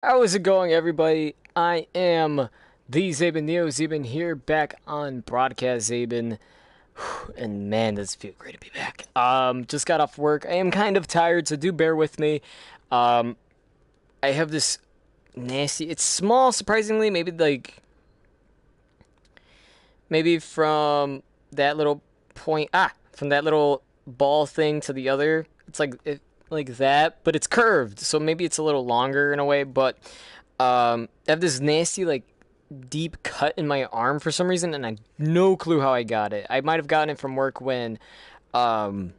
How is it going, everybody? I am the Zabin Neo Zabin here, back on Broadcast Zabin, and man, does it feel great to be back. Just got off work. I am kind of tired, so do bear with me. Um, I have this nasty. It's small, surprisingly. Maybe from that little point. From that little ball thing to the other. It's like that, but it's curved, so maybe it's a little longer in a way. But I have this nasty like deep cut in my arm for some reason, and I have no clue how I got it. I might have gotten it from work when, um,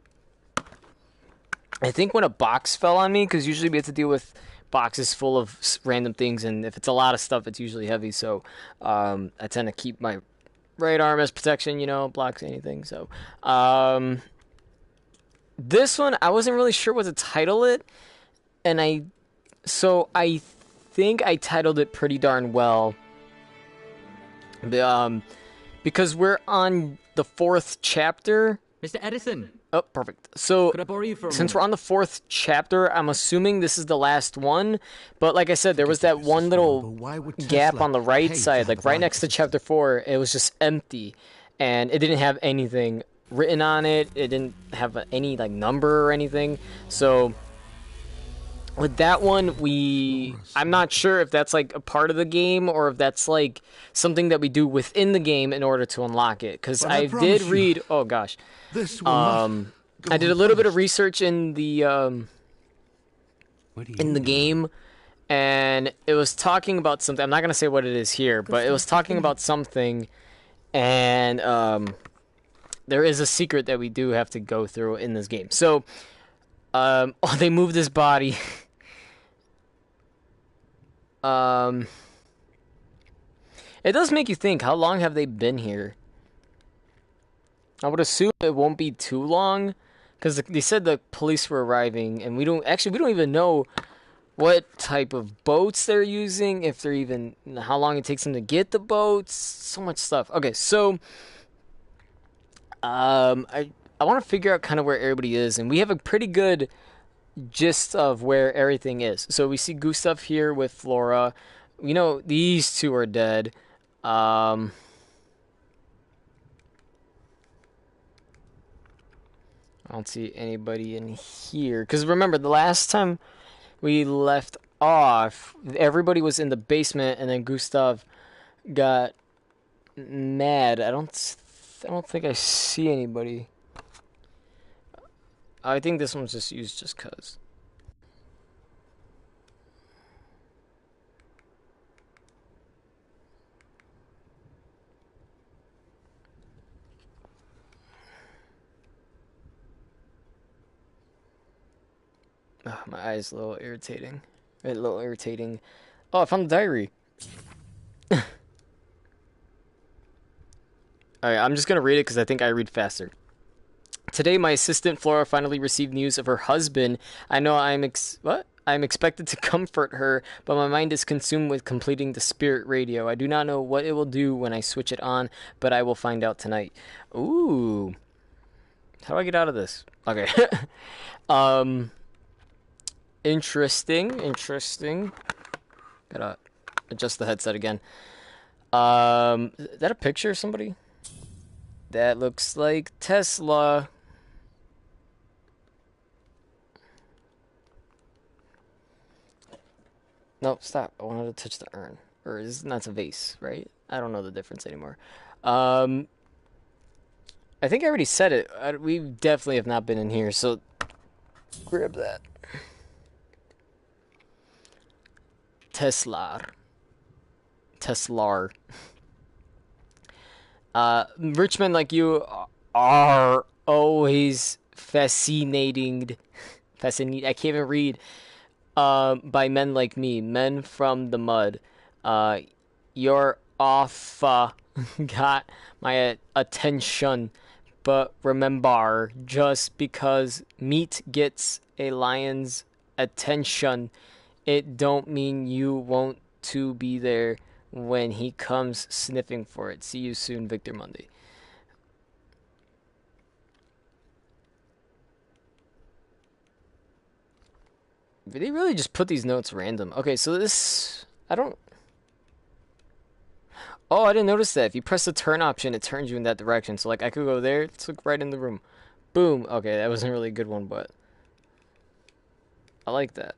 I think when a box fell on me, because usually we have to deal with boxes full of random things, and if it's a lot of stuff, it's usually heavy. So I tend to keep my right arm as protection, blocks anything. So this one, I wasn't really sure what to title it, and I think I titled it pretty darn well. Um, because we're on the fourth chapter. Mr. Edison, Oh, perfect. So, could I borrow you for a since moment? we're on the fourth chapter, I'm assuming this is the last one. But like I said, there was that one little gap on the right side, like right next to chapter 4. It was just empty, and it didn't have anything written on it. It didn't have any like number or anything. So with that one, I'm not sure if that's like a part of the game or if that's like something that we do within the game in order to unlock it, because But I I did promise you, read, oh gosh, this will not go I did a little bit of unpunished. research in the game, and it was talking about something. I'm not going to say what it is here, but it was talking about something, and there is a secret that we do have to go through in this game. So oh, they moved his body. um It does make you think, how long have they been here? I would assume it won't be too long, because they said the police were arriving, and we don't even know what type of boats they're using, if they're even, how long it takes them to get the boats, so much stuff. Okay, so I want to figure out kind of where everybody is, and we have a pretty good gist of where everything is. So we see Gustav here with Flora. We know these two are dead. Um, I don't see anybody in here. Because remember, the last time we left off, everybody was in the basement, and then Gustav got mad. I don't think I see anybody. I think this one's just used just cause. Oh, my eyes a little irritating. A little irritating. Oh, I found the diary. Alright, I'm just gonna read it because I think I read faster. Today, my assistant Flora finally received news of her husband. I know what? I'm expected to comfort her, but my mind is consumed with completing the spirit radio. I do not know what it will do when I switch it on, but I will find out tonight. Ooh. How do I get out of this? Okay. um interesting. Gotta adjust the headset again. Is that a picture of somebody? That looks like Tesla. No, stop. I wanted to touch the urn. Or is that's a vase, right? I don't know the difference anymore. Um, I think I already said it. We definitely have not been in here, so grab that. Tesla. Teslar. Rich men like you are always fascinating. I can't even read. By men like me, men from the mud. Uh, your offer got my attention, but remember, just because meat gets a lion's attention, it don't mean you won't to be there when he comes sniffing for it. See you soon, Victor Monday. They really just put these notes random. Okay, so this... I don't... Oh, I didn't notice that. If you press the turn option, it turns you in that direction. So, like, I could go there. Let's look right in the room. Boom. Okay, that wasn't really a good one, but... I like that.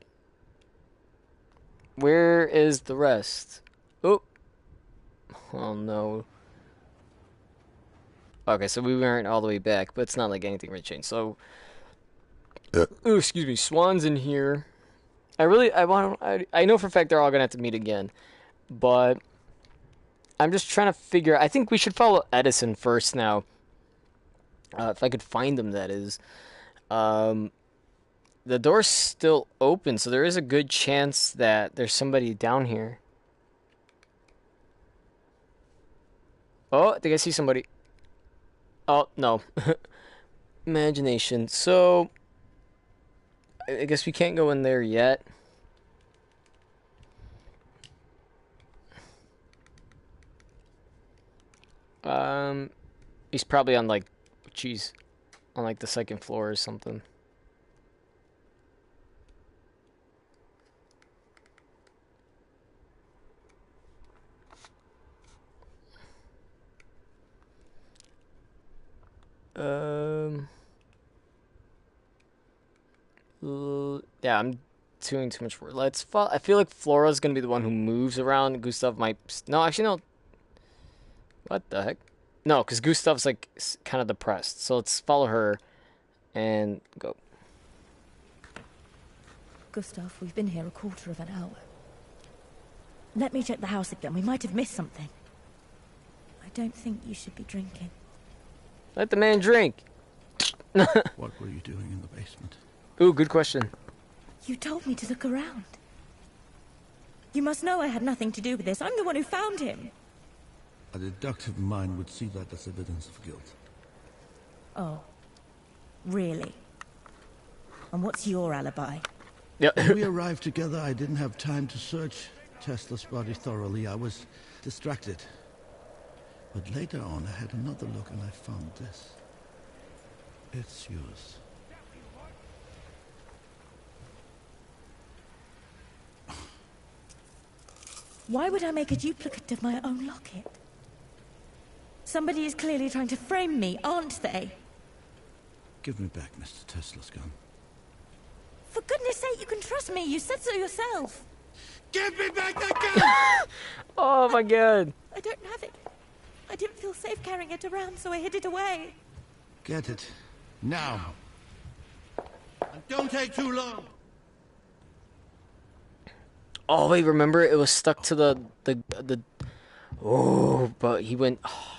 Where is the rest? Oh. Oh, no. Okay, so we weren't all the way back, but it's not like anything really changed. So... Oh, excuse me. Swan's in here. I know for a fact they're all gonna have to meet again, but I'm just trying to figure. I think we should follow Edison first now. If I could find him, that is. The door's still open, so there is a good chance that there's somebody down here. Oh, I think I see somebody. Oh, no. Imagination. So, I guess we can't go in there yet. He's probably on like, jeez, on like the second floor or something. Yeah, I'm doing too much work. Let's follow. I feel like Flora's gonna be the one who moves around. Gustav might. No, actually, no. What the heck? No, because Gustav's like kind of depressed. So let's follow her and go. Gustav, we've been here a quarter of an hour. Let me check the house again. We might have missed something. I don't think you should be drinking. Let the man drink. What were you doing in the basement? Ooh, good question. You told me to look around. You must know I had nothing to do with this. I'm the one who found him. A deductive mind would see that as evidence of guilt. Oh. Really? And what's your alibi? Yep. When we arrived together, I didn't have time to search Tesla's body thoroughly. I was distracted. But later on, I had another look and I found this. It's yours. Why would I make a duplicate of my own locket? Somebody is clearly trying to frame me, aren't they? Give me back Mr. Tesla's gun. For goodness sake, you can trust me. You said so yourself. Give me back that gun! Oh my god. I don't have it. I didn't feel safe carrying it around, so I hid it away. Get it. Now. And don't take too long. Oh wait, remember it was stuck to the Oh, but he went. Oh,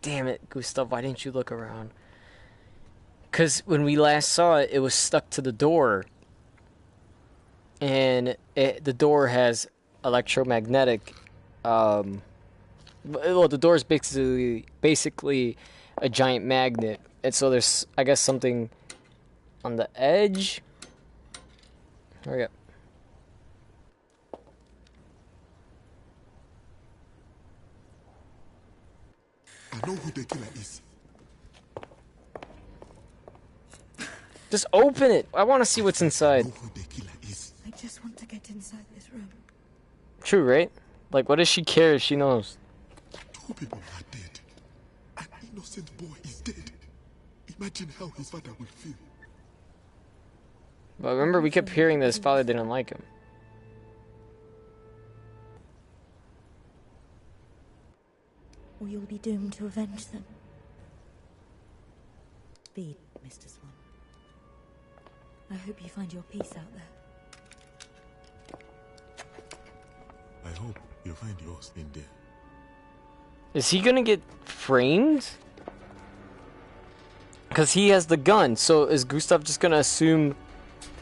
damn it, Gustav! Why didn't you look around? Because when we last saw it, it was stuck to the door, and the door has electromagnetic. Well, the door is basically a giant magnet, and so there's, I guess, something on the edge. Hurry up. I know who the killer is. Just open it. I want to see what's I inside. know who the killer is. I just want to get inside this room. True, right? Like, what does she care if she knows? 2 people are dead. An innocent boy is dead. Imagine how his father will feel. But remember, we kept hearing that his father didn't like him. Or you'll be doomed to avenge them. Speed, Mr. Swan. I hope you find your peace out there. I hope you'll find yours in there. Is he gonna get framed? Because he has the gun, so is Gustav just gonna assume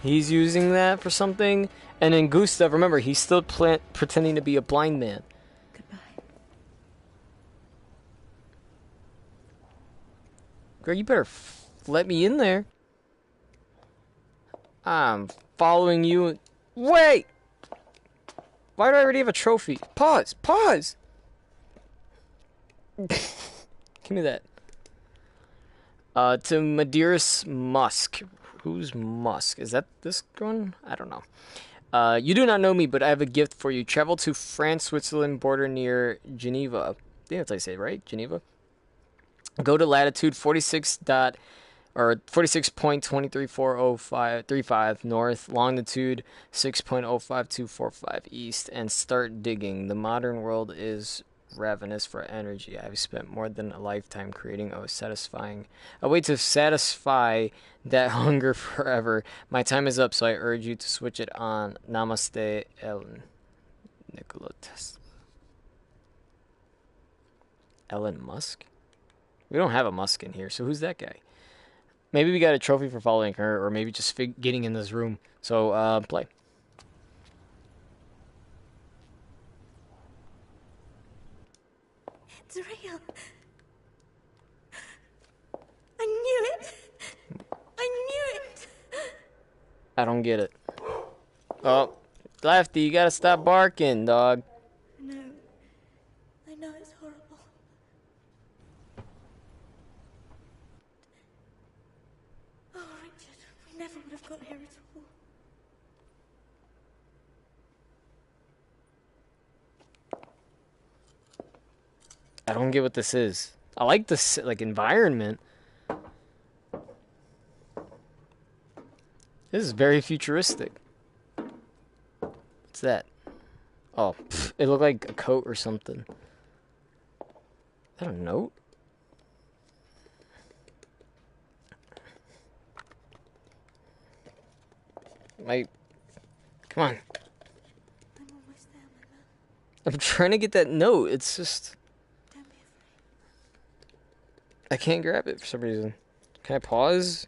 he's using that for something? And then Gustav, remember, he's still pretending to be a blind man. Goodbye. Girl, you better let me in there. I'm following you. Wait! Why do I already have a trophy? Pause! Pause! Give me that. To Medeiros Musk. Who's Musk? Is that this one? I don't know. You do not know me, but I have a gift for you. Travel to France-Switzerland border near Geneva. I think that's how you say it, right? Geneva. Go to latitude 46.234035 north, longitude 6.05245 east, and start digging. The modern world is ravenous for energy. I've spent more than a lifetime creating a way to satisfy that hunger forever. My time is up, so I urge you to switch it on. Namaste, Ellen. Nikola Tesla. Elon Musk? We don't have a Musk in here, so who's that guy? Maybe we got a trophy for following her, or maybe just getting in this room. So, play. It's real. I knew it. I knew it. I don't get it. Oh, Lefty, you gotta stop barking, dog. No. I know it's horrible. Oh, Richard, we never would have got here at all. I don't get what this is. I like this, like, environment. This is very futuristic. What's that? Oh, it looked like a coat or something. Is that a note? Like, come on. I'm almost there, my love. I'm trying to get that note. It's just... Don't be afraid. I can't grab it for some reason. Can I pause?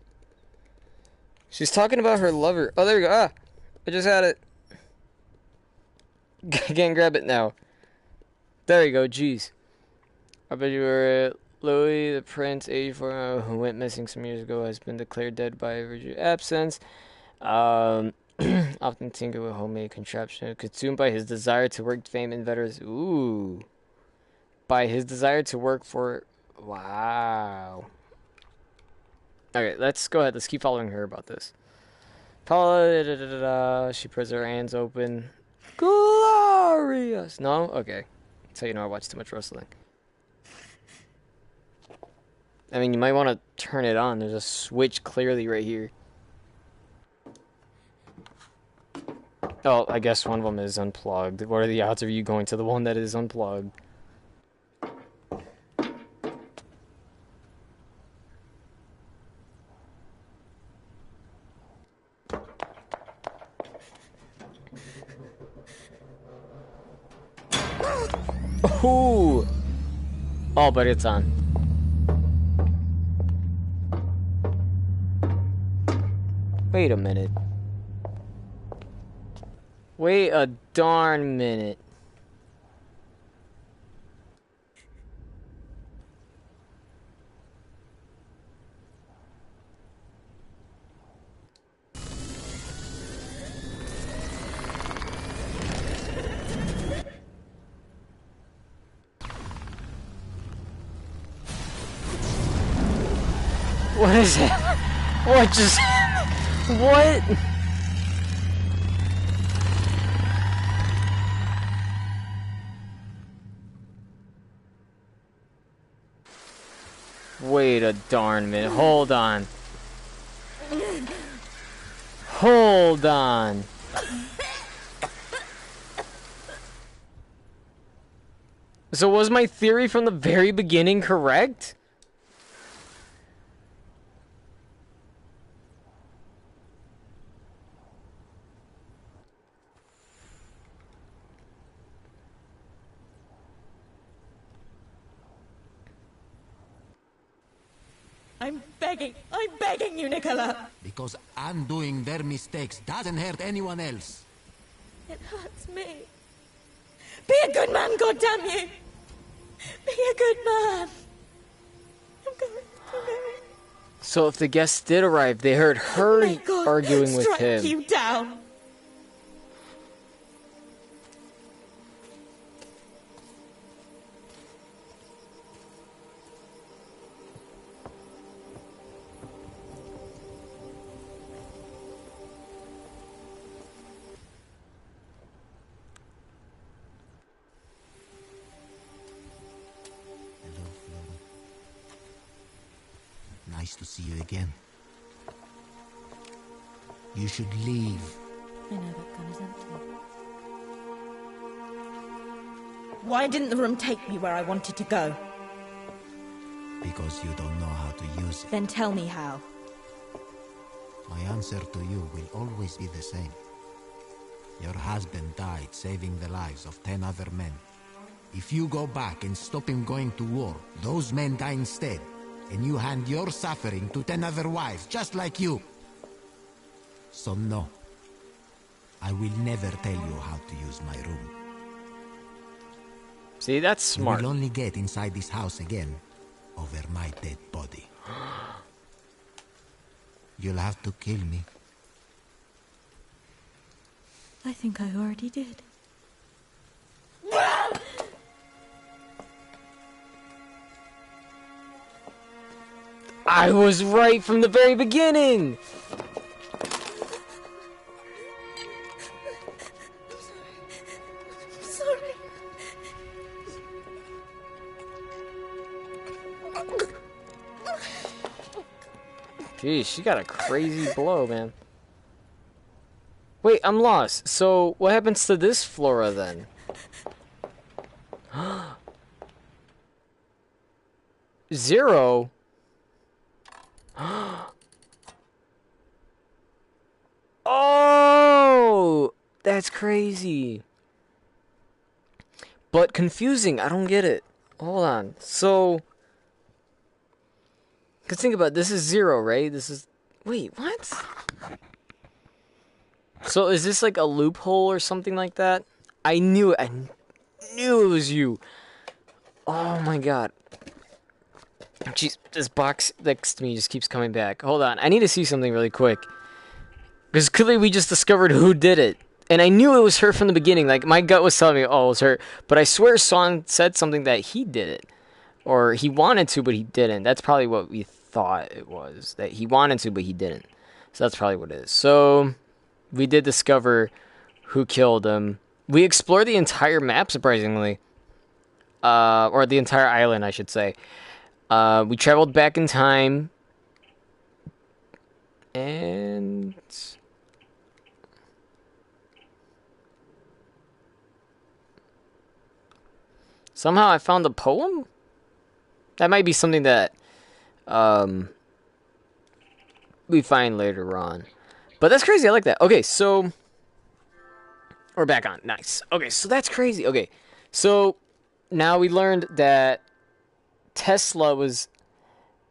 She's talking about her lover. Oh, there we go. Ah, I just had it. I can't grab it now. There you go. Jeez. I bet you were Louis, the prince, 84, who went missing some years ago, has been declared dead by virtue of absence. Often tinker with homemade contraption, consumed by his desire to work fame and veterans. Ooh. By his desire to work for... Wow. Okay, let's go ahead. Let's keep following her about this. Paula, she puts her hands open. Glorious. No? Okay. That's how you know I watch too much wrestling. I mean, you might want to turn it on. There's a switch clearly right here. Oh, I guess one of them is unplugged. What are the odds of you going to the one that is unplugged? Ooh! Oh, but it's on. Wait a minute. Wait a darn minute. What is it? What just... What? Wait a darn minute. Hold on. Hold on. So was my theory from the very beginning correct? I'm begging you, Nicola. Because undoing their mistakes doesn't hurt anyone else. It hurts me. Be a good man, goddamn you! Be a good man. I'm going. So if the guests did arrive, they heard her May God arguing with strike him. you down. nice to see you again. You should leave. I know that gun is empty. Why didn't the room take me where I wanted to go? Because you don't know how to use it. Then tell me how. My answer to you will always be the same. Your husband died saving the lives of 10 other men. If you go back and stop him going to war, those men die instead, and you hand your suffering to 10 other wives, just like you. So no, I will never tell you how to use my room. See, that's smart. You will only get inside this house again over my dead body. You'll have to kill me. I think I already did. I was right from the very beginning! I'm sorry. Jeez, she got a crazy blow, man. Wait, I'm lost. So, what happens to this Flora then? Zero? Oh! That's crazy. But confusing. I don't get it. Hold on. So... Because think about it, this is zero, right? This is... Wait, what? So is this like a loophole or something like that? I knew it. I knew it was you. Oh my god. Jeez, this box next to me just keeps coming back. Hold on. I need to see something really quick. Because clearly we just discovered who did it. And I knew it was her from the beginning. Like, my gut was telling me, oh, it was her. But I swear Swan said something that he did it. Or he wanted to, but he didn't. That's probably what we thought it was. That he wanted to, but he didn't. So that's probably what it is. So, we did discover who killed him. We explored the entire map, surprisingly. Or the entire island, I should say. We traveled back in time. And... somehow I found a poem? That might be something that we find later on. But that's crazy. I like that. Okay, so... we're back on. Nice. Okay, so that's crazy. Okay, so now we learned that Tesla was...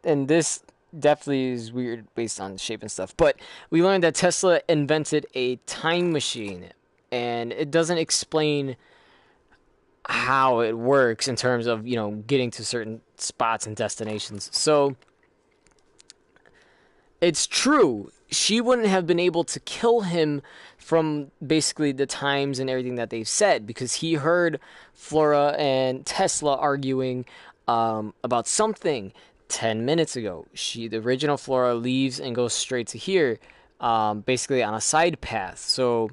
and this definitely is weird based on shape and stuff. But we learned that Tesla invented a time machine. And it doesn't explain how it works in terms of, you know, getting to certain spots and destinations. So it's true. She wouldn't have been able to kill him from basically the times and everything that they've said, because he heard Flora and Tesla arguing about something 10 minutes ago. The original Flora leaves and goes straight to here, basically on a side path. So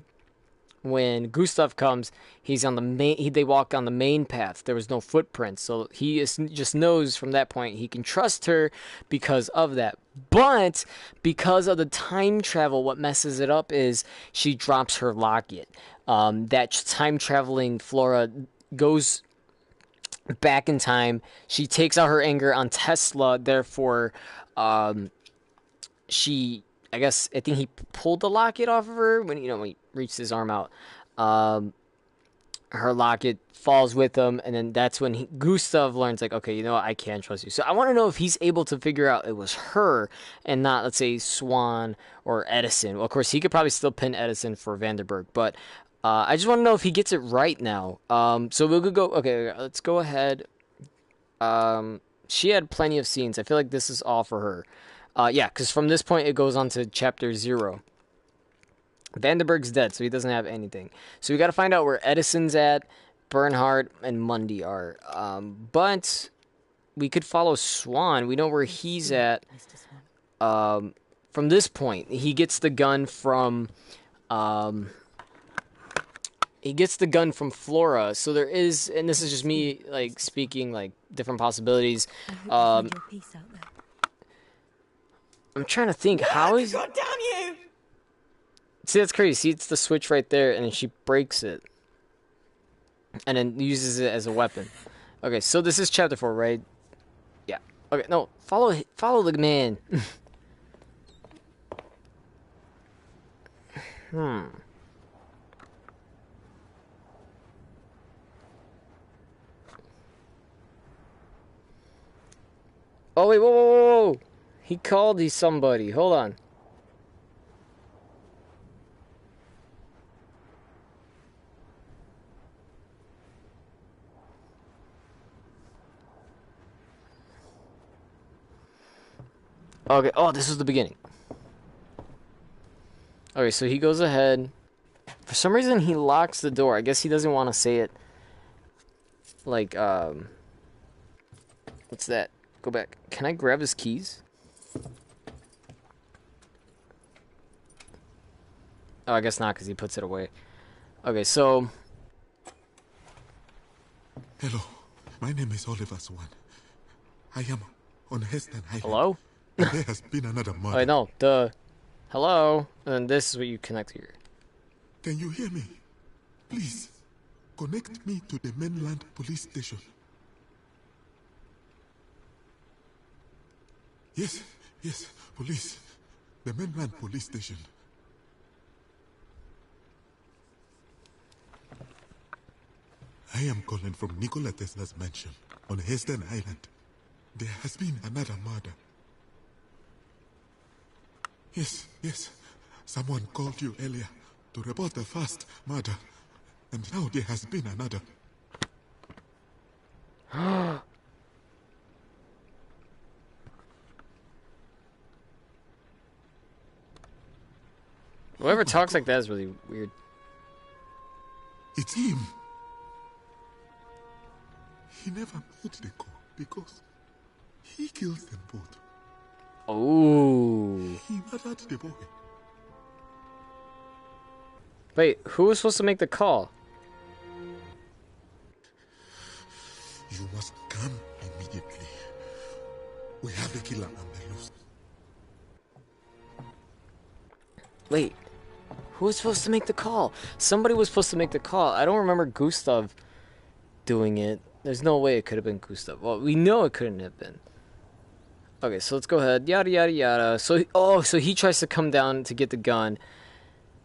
when Gustav comes, he's on the main. They walk on the main path. There was no footprints, so he just knows from that point he can trust her because of that. But because of the time travel, what messes it up is she drops her locket. That time traveling Flora goes back in time. She takes out her anger on Tesla. Therefore, I think he pulled the locket off of her when he reached his arm out. Her locket falls with him, and then that's when Gustav learns, like, okay, you know what, I can't trust you. So I want to know if he's able to figure out it was her and not, let's say, Swan or Edison. Well, of course, he could probably still pin Edison for Vandenberg, but I just want to know if he gets it right now. So we'll go. Okay, let's go ahead. She had plenty of scenes. I feel like this is all for her. Yeah, because from this point it goes on to chapter 0. Vandenberg's dead, so he doesn't have anything. So we got to find out where Edison's at, Bernhard, and Mundy are. But we could follow Swan. We know where he's at. From this point, he gets the gun from. He gets the gun from Flora. So there is, and this is just me like speaking like different possibilities. I'm trying to think. How is? God damn you! See, that's crazy. See, it's the switch right there, and then she breaks it, and then uses it as a weapon. Okay, so this is chapter 4, right? Yeah. Okay, no, follow the man. Oh wait, whoa! He called somebody. Hold on. Okay, oh, this is the beginning. Okay, so he goes ahead. For some reason, he locks the door. I guess he doesn't want to say it. Like, what's that? Go back. Can I grab his keys? Oh, I guess not, because he puts it away. Okay, so... Hello, my name is Oliver Swan. I am on Heston Island. Hello? And there has been another murder. Oh, I know. Duh. Hello? And this is what you connect here. Can you hear me? Please, connect me to the mainland police station. Yes, police. The mainland police station. I am calling from Nikola Tesla's mansion on Heston Island. There has been another murder. Yes. Someone called you earlier to report the first murder, and now there has been another. Whoever talks like that is really weird. It's him. He never made the call because he kills them both. Oh. He murdered the boy. Wait, who was supposed to make the call? You must come immediately. We have a killer on the loose. Wait, who was supposed to make the call? Somebody was supposed to make the call. I don't remember Gustav doing it. There's no way it could have been Gustav. Well, we know it couldn't have been. Okay, so let's go ahead. Yada, yada, yada. So he tries to come down to get the gun.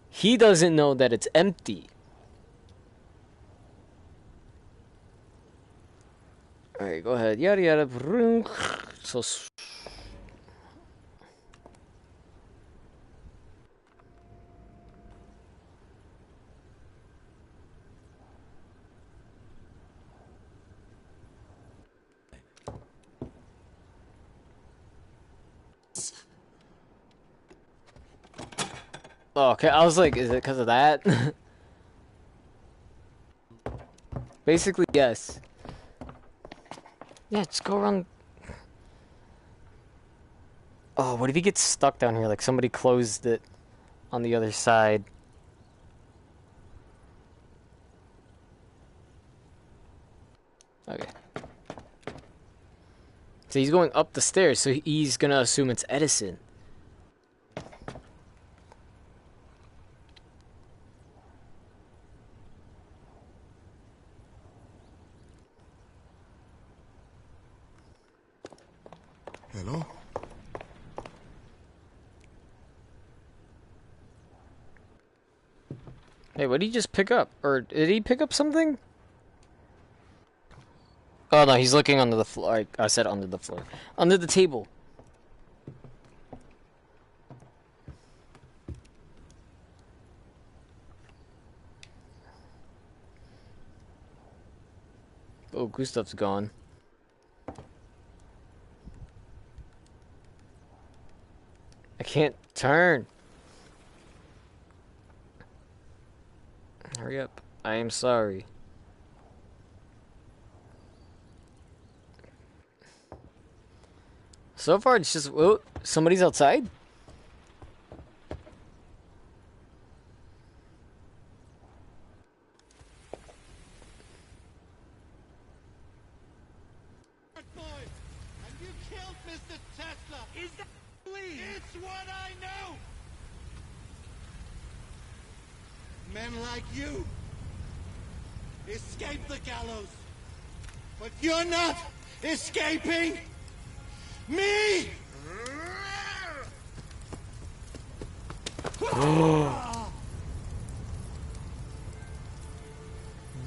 He doesn't know that it's empty. Alright, go ahead. Yada, yada. So... Oh, okay, I was like, is it because of that? Basically, yes. Yeah, just go around. Oh, what if he gets stuck down here? Like somebody closed it on the other side. Okay. So he's going up the stairs, so he's gonna assume it's Edison. Hello? Hey, what did he just pick up? Or did he pick up something? Oh no, he's looking under the floor. I said under the floor. Under the table. Oh, Gustav's gone. I can't turn. Hurry up. I am sorry. So far, it's just... Oh, somebody's outside? It's what I know! Men like you escape the gallows. But you're not escaping me!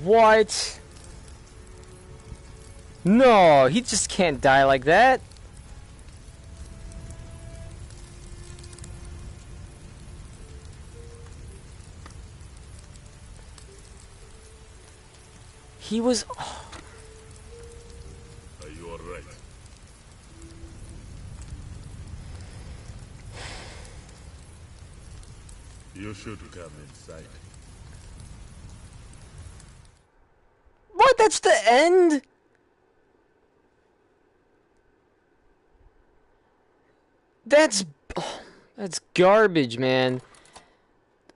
What? No, he just can't die like that. He was... Are you all right? You should come inside. What? That's the end? That's... oh, that's garbage, man.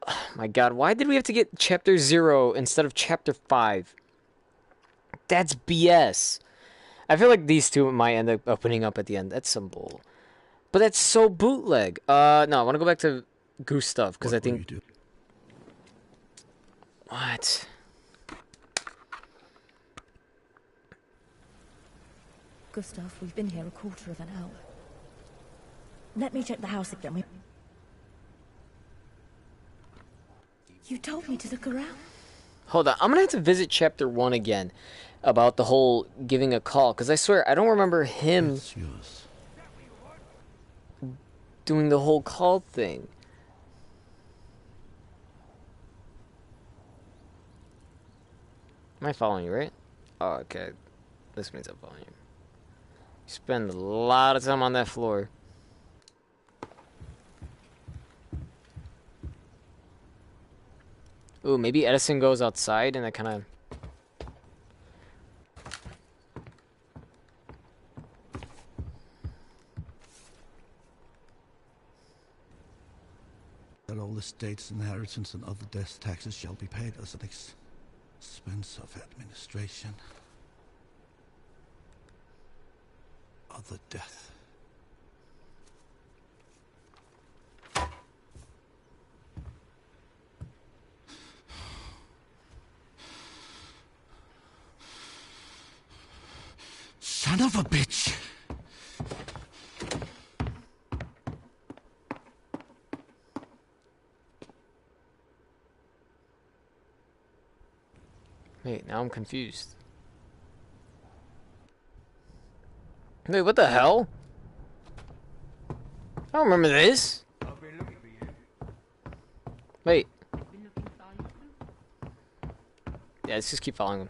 Oh my god, why did we have to get Chapter 0 instead of Chapter 5? That's BS. I feel like these two might end up opening up at the end. That's some bull. But that's so bootleg. No, I want to go back to Gustav, because I think... What? Gustav, we've been here a quarter of an hour. Let me check the house again. You told me to look around. Hold on, I'm gonna have to visit Chapter 1 again about the whole giving a call, because I swear I don't remember him doing the whole call thing. Am I following you, right? Oh, okay. This means I'm following you. You spend a lot of time on that floor. Ooh, maybe Edison goes outside and that kind of... That all estates, inheritance, and other death taxes shall be paid as an expense of administration. Other death. Son of a bitch! Wait, now I'm confused. Wait, what the hell? I don't remember this. Wait. Yeah, let's just keep following him.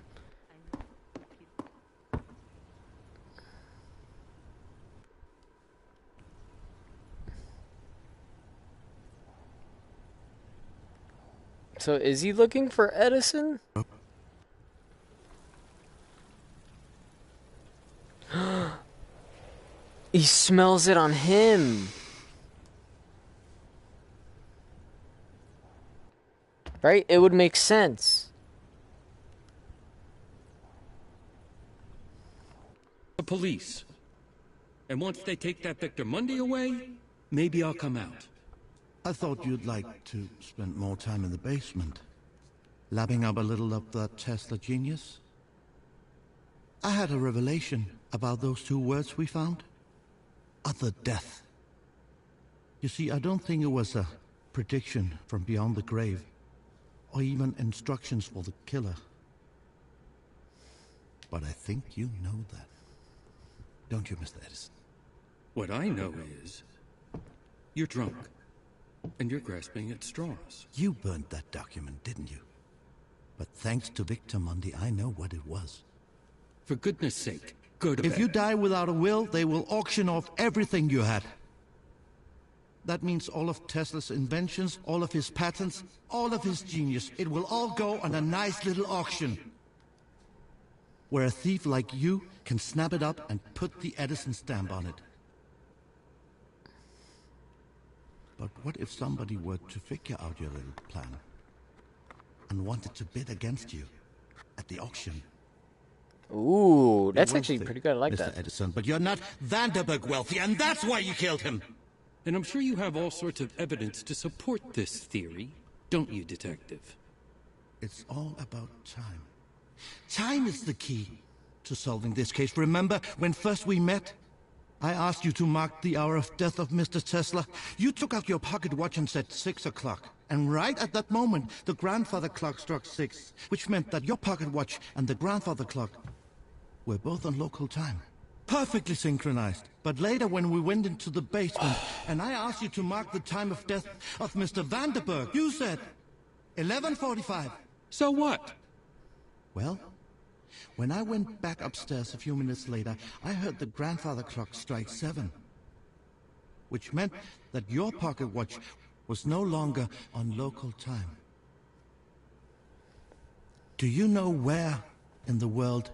So is he looking for Edison? He smells it on him. Right? It would make sense. The police. And once they take that Victor Mundy away, maybe I'll come out. I thought you'd like to spend more time in the basement, lapping up a little of that Tesla genius. I had a revelation about those two words we found. Other death. You see, I don't think it was a prediction from beyond the grave, or even instructions for the killer. But I think you know that. Don't you, Mr. Edison? What I know is, you're drunk, and you're grasping at straws. You burned that document, didn't you? But thanks to Victor Mundy, I know what it was. For goodness sake, go to bed. If you die without a will, they will auction off everything you had. That means all of Tesla's inventions, all of his patents, all of his genius. It will all go on a nice little auction, where a thief like you can snap it up and put the Edison stamp on it. But what if somebody were to figure out your little plan and wanted to bid against you at the auction? Ooh, that's actually pretty good. I like Mr. that. Edison, but you're not Vanderberg wealthy, and that's why you killed him. And I'm sure you have all sorts of evidence to support this theory, don't you, Detective? It's all about time. Time is the key to solving this case. Remember when first we met? I asked you to mark the hour of death of Mr. Tesla. You took out your pocket watch and said 6 o'clock. And right at that moment, the grandfather clock struck 6, which meant that your pocket watch and the grandfather clock were both on local time. Perfectly synchronized. But later when we went into the basement and I asked you to mark the time of death of Mr. Vanderberg, you said 11:45. So what? Well, when I went back upstairs a few minutes later, I heard the grandfather clock strike 7. Which meant that your pocket watch was no longer on local time. Do you know where in the world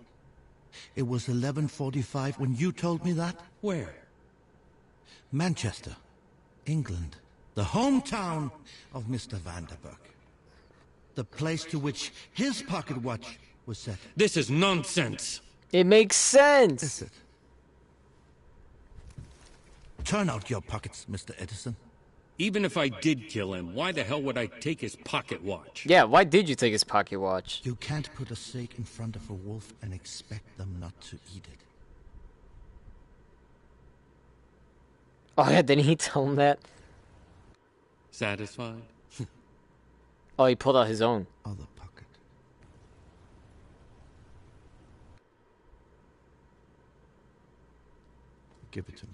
it was 11:45 when you told me that? Where? Manchester, England. The hometown of Mr. Vanderberg. The place to which his pocket watch was set. This is nonsense. It makes sense. Is it? Turn out your pockets, Mr. Edison. Even if I did kill him, why the hell would I take his pocket watch? Yeah, why did you take his pocket watch? You can't put a steak in front of a wolf and expect them not to eat it. Oh yeah, didn't he tell him that? Satisfied? Oh, he pulled out his own. Other pocket. Give it to me.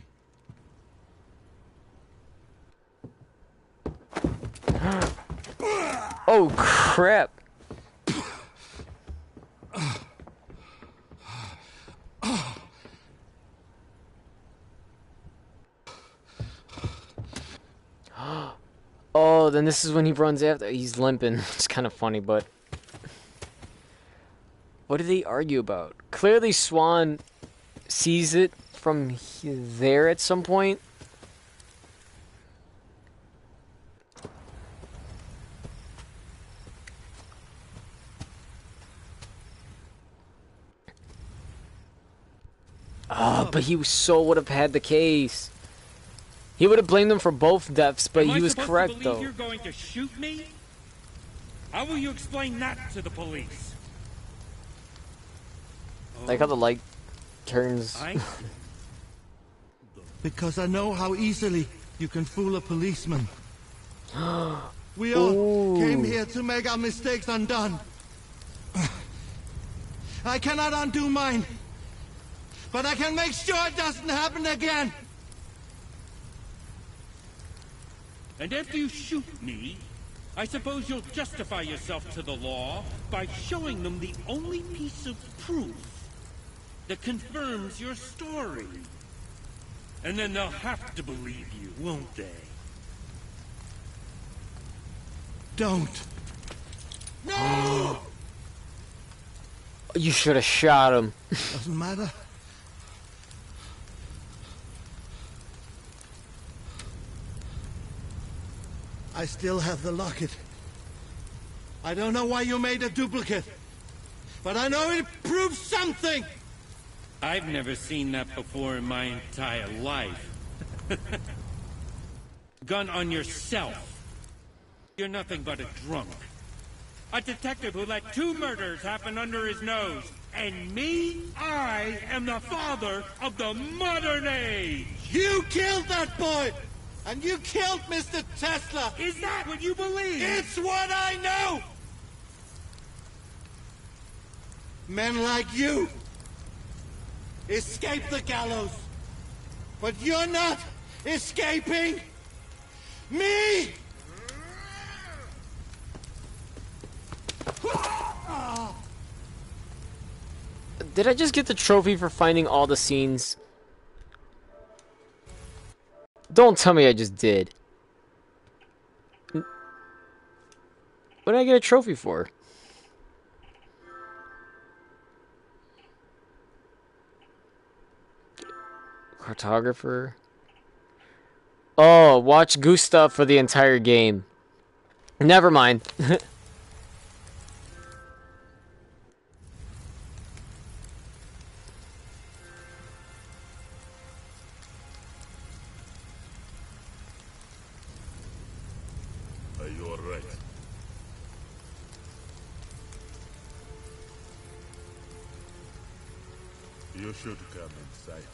Oh crap. Oh, then this is when he runs after. He's limping. It's kind of funny, but what do they argue about? Clearly, Swan sees it from there at some point. Oh, but he would have had the case. He would have blamed them for both deaths, but he was correct, though. You're going to shoot me? How will you explain that to the police? Like how the light turns. Because I know how easily you can fool a policeman. We all came here to make our mistakes undone. I cannot undo mine, but I can make sure it doesn't happen again. And if you shoot me, I suppose you'll justify yourself to the law by showing them the only piece of proof that confirms your story. And then they'll have to believe you, won't they? Don't. No! You should have shot him. Doesn't matter. I still have the locket. I don't know why you made a duplicate, but I know it proves something! I've never seen that before in my entire life. Gun on yourself. You're nothing but a drunk. A detective who let 2 murders happen under his nose. And me? I am the father of the modern age! You killed that boy! And you killed Mr. Tesla! Is that what you believe? It's what I know! Men like you escape the gallows, but you're not escaping me! Did I just get the trophy for finding all the scenes? Don't tell me I just did. What did I get a trophy for? Cartographer. Oh, watch Gustav for the entire game. Never mind. You should come inside.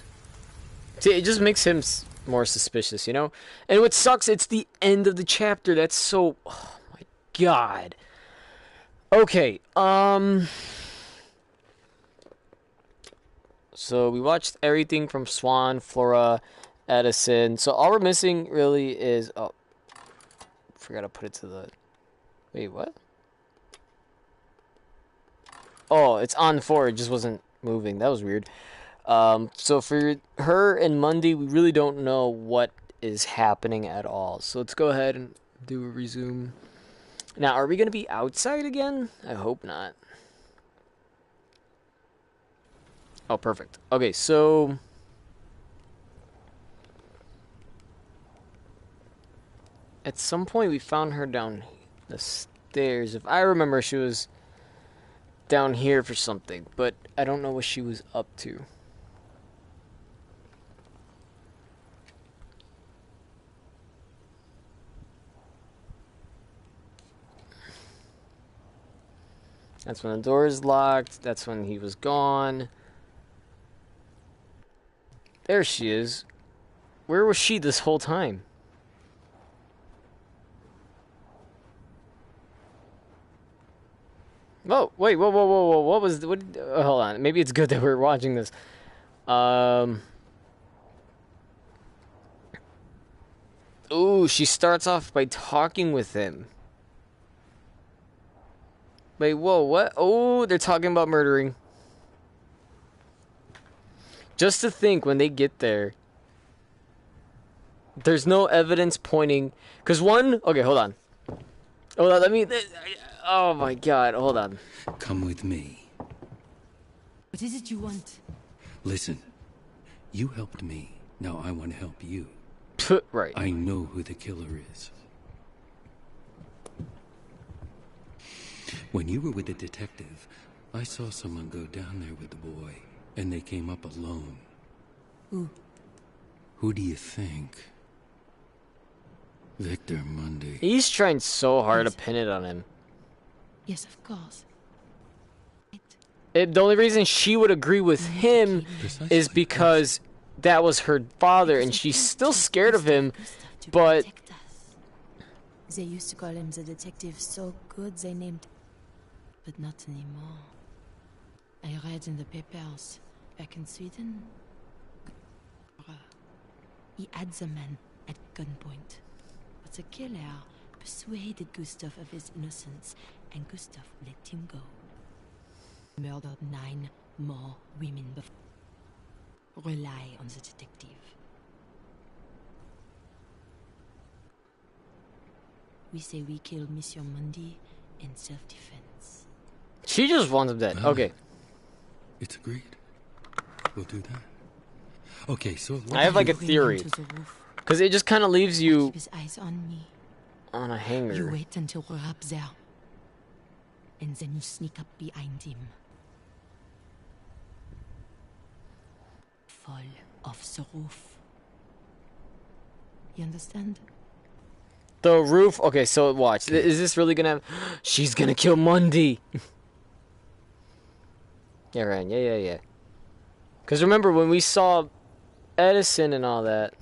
See, it just makes him more suspicious, you know? And what sucks, it's the end of the chapter. That's so... Oh, my God. Okay, so we watched everything from Swan, Flora, Edison. So all we're missing really is... Oh, forgot to put it to the... Wait, what? Oh, it's on 4. It just wasn't moving. That was weird. So for her and Mundy, we really don't know what is happening at all. So let's go ahead and do a resume. Now, are we going to be outside again? I hope not. Oh, perfect. Okay, so... At some point, we found her down the stairs. If I remember, she was down here for something, but I don't know what she was up to. That's when the door is locked. That's when he was gone. There she is. Where was she this whole time? Whoa, wait, whoa. What was... What, hold on. Maybe it's good that we're watching this. Ooh, she starts off by talking with him. Wait, whoa, what? Oh, they're talking about murdering. Just to think when they get there, there's no evidence pointing... Because one... Okay, hold on. Hold on, let me... Oh my God, hold on. Come with me. What is it you want? Listen, you helped me. Now I want to help you. Right. I know who the killer is. When you were with the detective, I saw someone go down there with the boy, and they came up alone. Who? Who do you think? Victor Mundy. He's trying so hard to pin it on him. Yes, of course. The only reason she would agree with him is because that was her father, and she's still scared of him, but... They used to call him the detective so good they named... But not anymore. I read in the papers, back in Sweden, he had the man at gunpoint. But the killer persuaded Gustav of his innocence, and Gustav let him go. Murdered 9 more women before. Rely on the detective. We say we killed Monsieur Mundy in self-defense. She just wants him dead. Okay. It's agreed. We'll do that. Okay, so... I have like a theory. Because it just kind of leaves you... Keep his eyes on me. On a hanger. You wait until we're up there. And then you sneak up behind him. Fall off the roof. You understand? The roof... Okay, so watch. Is this really gonna... She's gonna kill Mundy! Yeah, right. Yeah. Because remember, when we saw Edison and all that...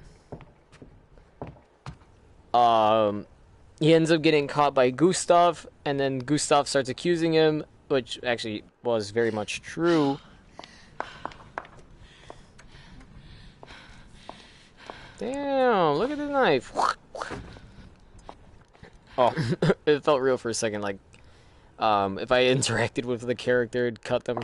He ends up getting caught by Gustav, and then Gustav starts accusing him, which actually was very much true. Damn, look at the knife. Oh, it felt real for a second, like, if I interacted with the character, it'd cut them.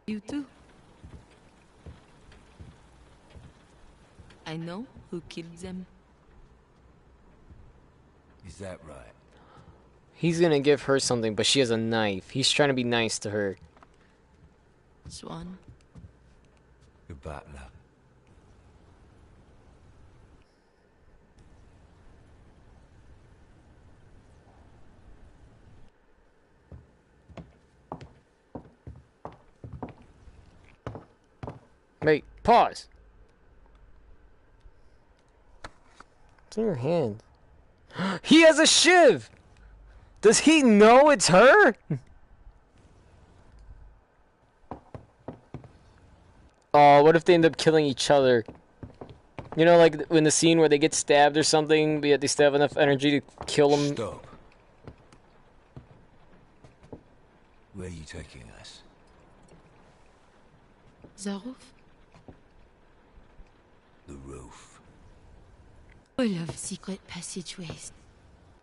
You too. I know who killed them. Is that right? He's gonna give her something, but she has a knife. He's trying to be nice to her. Swan. The butler. Wait, pause. It's in your hand. He has a shiv! Does he know it's her? Oh, what if they end up killing each other? You know, like in the scene where they get stabbed or something, but yet they still have enough energy to kill them. Stop. Where are you taking us? The roof? The roof. Full of secret passageways.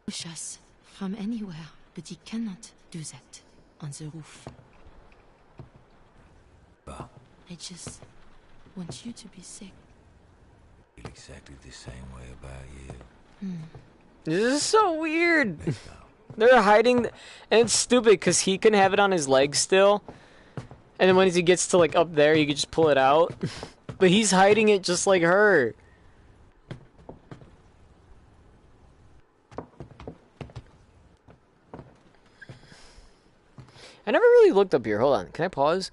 Push us from anywhere, but he cannot do that on the roof. But I just want you to be safe. I feel exactly the same way about you. This is so weird. They're hiding, and it's stupid because he can have it on his leg still, and then when he gets to like up there, he can just pull it out. But he's hiding it just like her. I never really looked up here. Hold on, can I pause?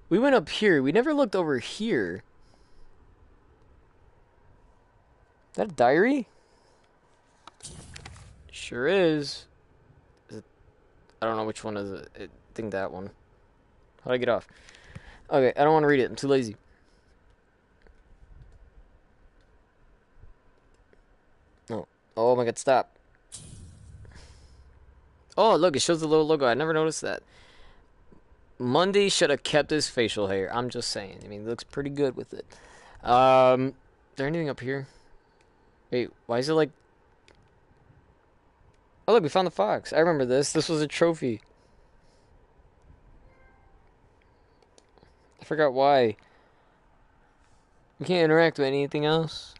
We went up here. We never looked over here. Is that a diary? Sure is. I don't know which one is it. I think that one. How do I get off? Okay, I don't want to read it. I'm too lazy. No. Oh my god, stop. Oh, look, it shows the little logo. I never noticed that. Monday should have kept his facial hair. I'm just saying. I mean, it looks pretty good with it. Is there anything up here? Wait, why is it like... Oh, look, we found the fox. I remember this. This was a trophy. I forgot why. We can't interact with anything else.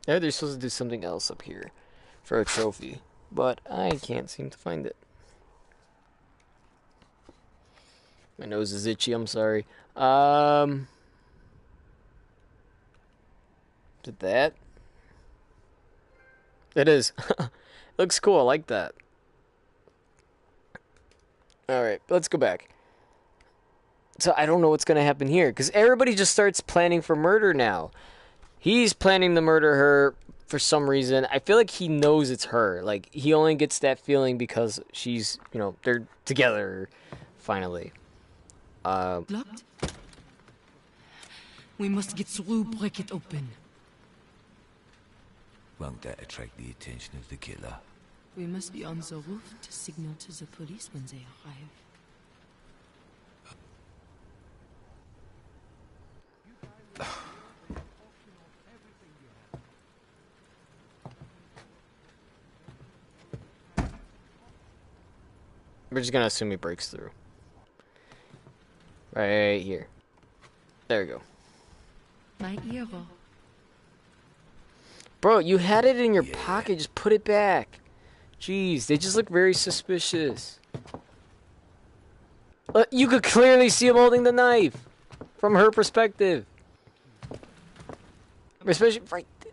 Yeah, they're supposed to do something else up here for a trophy, but I can't seem to find it. My nose is itchy, I'm sorry. Did that? It is. Looks cool, I like that. Alright, let's go back. So I don't know what's going to happen here, because everybody just starts planning for murder now. He's planning to murder her for some reason. I feel like he knows it's her. Like, he only gets that feeling because she's, you know, they're together, finally. Locked? We must get through, break it open. Won't that attract the attention of the killer? We must be on the roof to signal to the police when they arrive. We're just gonna assume he breaks through. Right here. There we go. My hero. Bro, you had it in your pocket. Just put it back. Jeez, they just look very suspicious. You could clearly see him holding the knife from her perspective. Especially right there.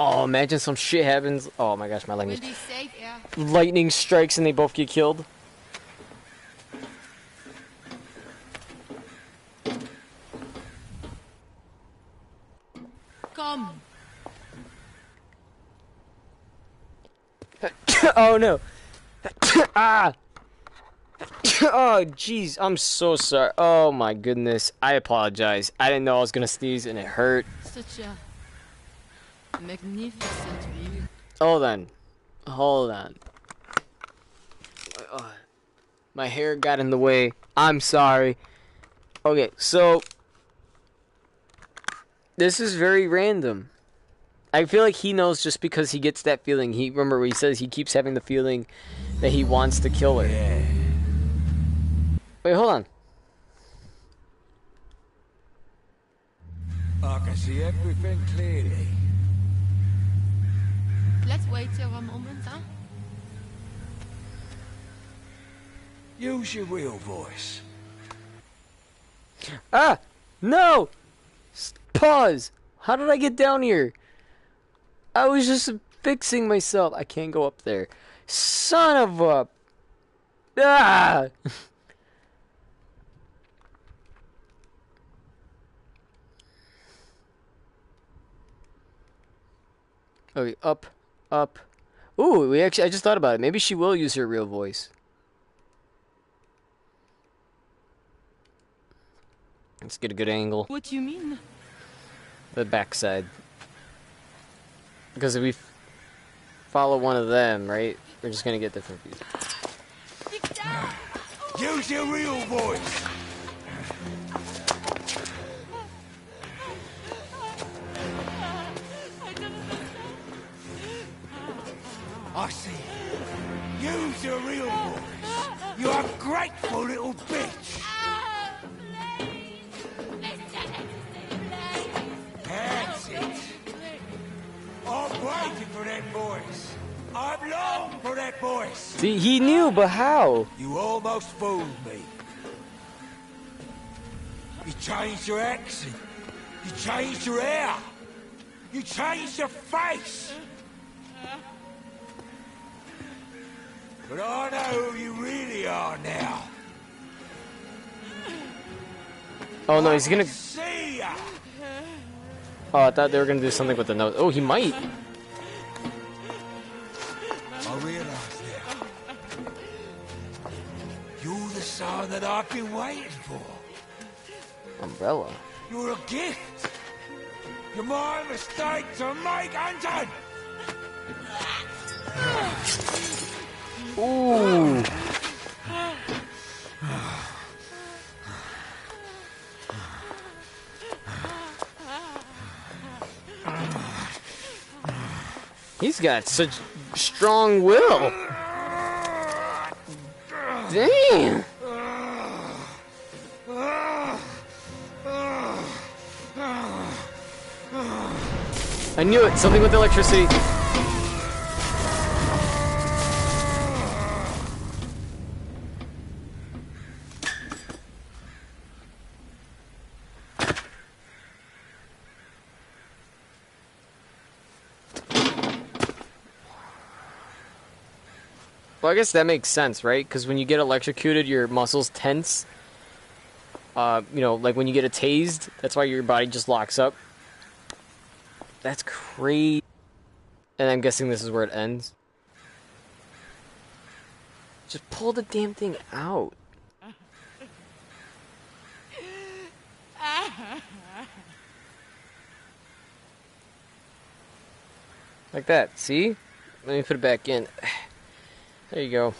Oh, imagine some shit happens. Oh my gosh, my language. We'll be safe, yeah. Lightning strikes and they both get killed. Come. Oh no. Ah. Oh jeez, I'm so sorry. Oh my goodness, I apologize. I didn't know I was gonna sneeze and it hurt. Such a magnificent view. Hold on. My hair got in the way. I'm sorry. Okay, so this is very random. I feel like he knows just because he gets that feeling. He remember what he says, he keeps having the feeling that he wants to kill her. Yeah. Wait, hold on. I can see everything clearly. Let's wait here a moment, huh? Use your real voice. Ah! No! Pause! How did I get down here? I was just fixing myself. I can't go up there. Son of a... Ah! Okay, up, up. Ooh, I just thought about it. Maybe she will use her real voice. Let's get a good angle. What do you mean? The backside. Because if we follow one of them, right, we're just gonna get different views. Use your real voice. I see. Use your real voice. You ungrateful little bitch. That's it. I'm waiting for that voice. I've longed for that voice. See, he knew, but how? You almost fooled me. You changed your accent. You changed your hair. You changed your face. But I know who you really are now. Oh no, he's gonna. See ya. Oh, I thought they were gonna do something with the nose. Oh, he might. I realize now. You're the son that I've been waiting for. Umbrella. You're a gift. You're my mistake to make undone. Ooh. He's got such strong will. Damn. I knew it. Something with electricity. Well, I guess that makes sense, right? Because when you get electrocuted, your muscles tense. You know, like when you get a tased, that's why your body just locks up. That's crazy. And I'm guessing this is where it ends. Just pull the damn thing out. Like that, see? Let me put it back in. There you go.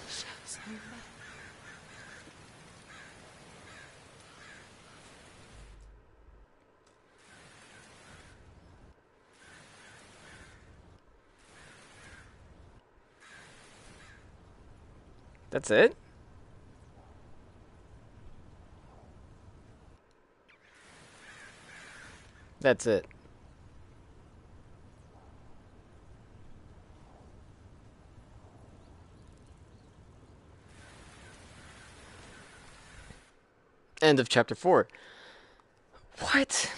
That's it? That's it. End of chapter 4. What?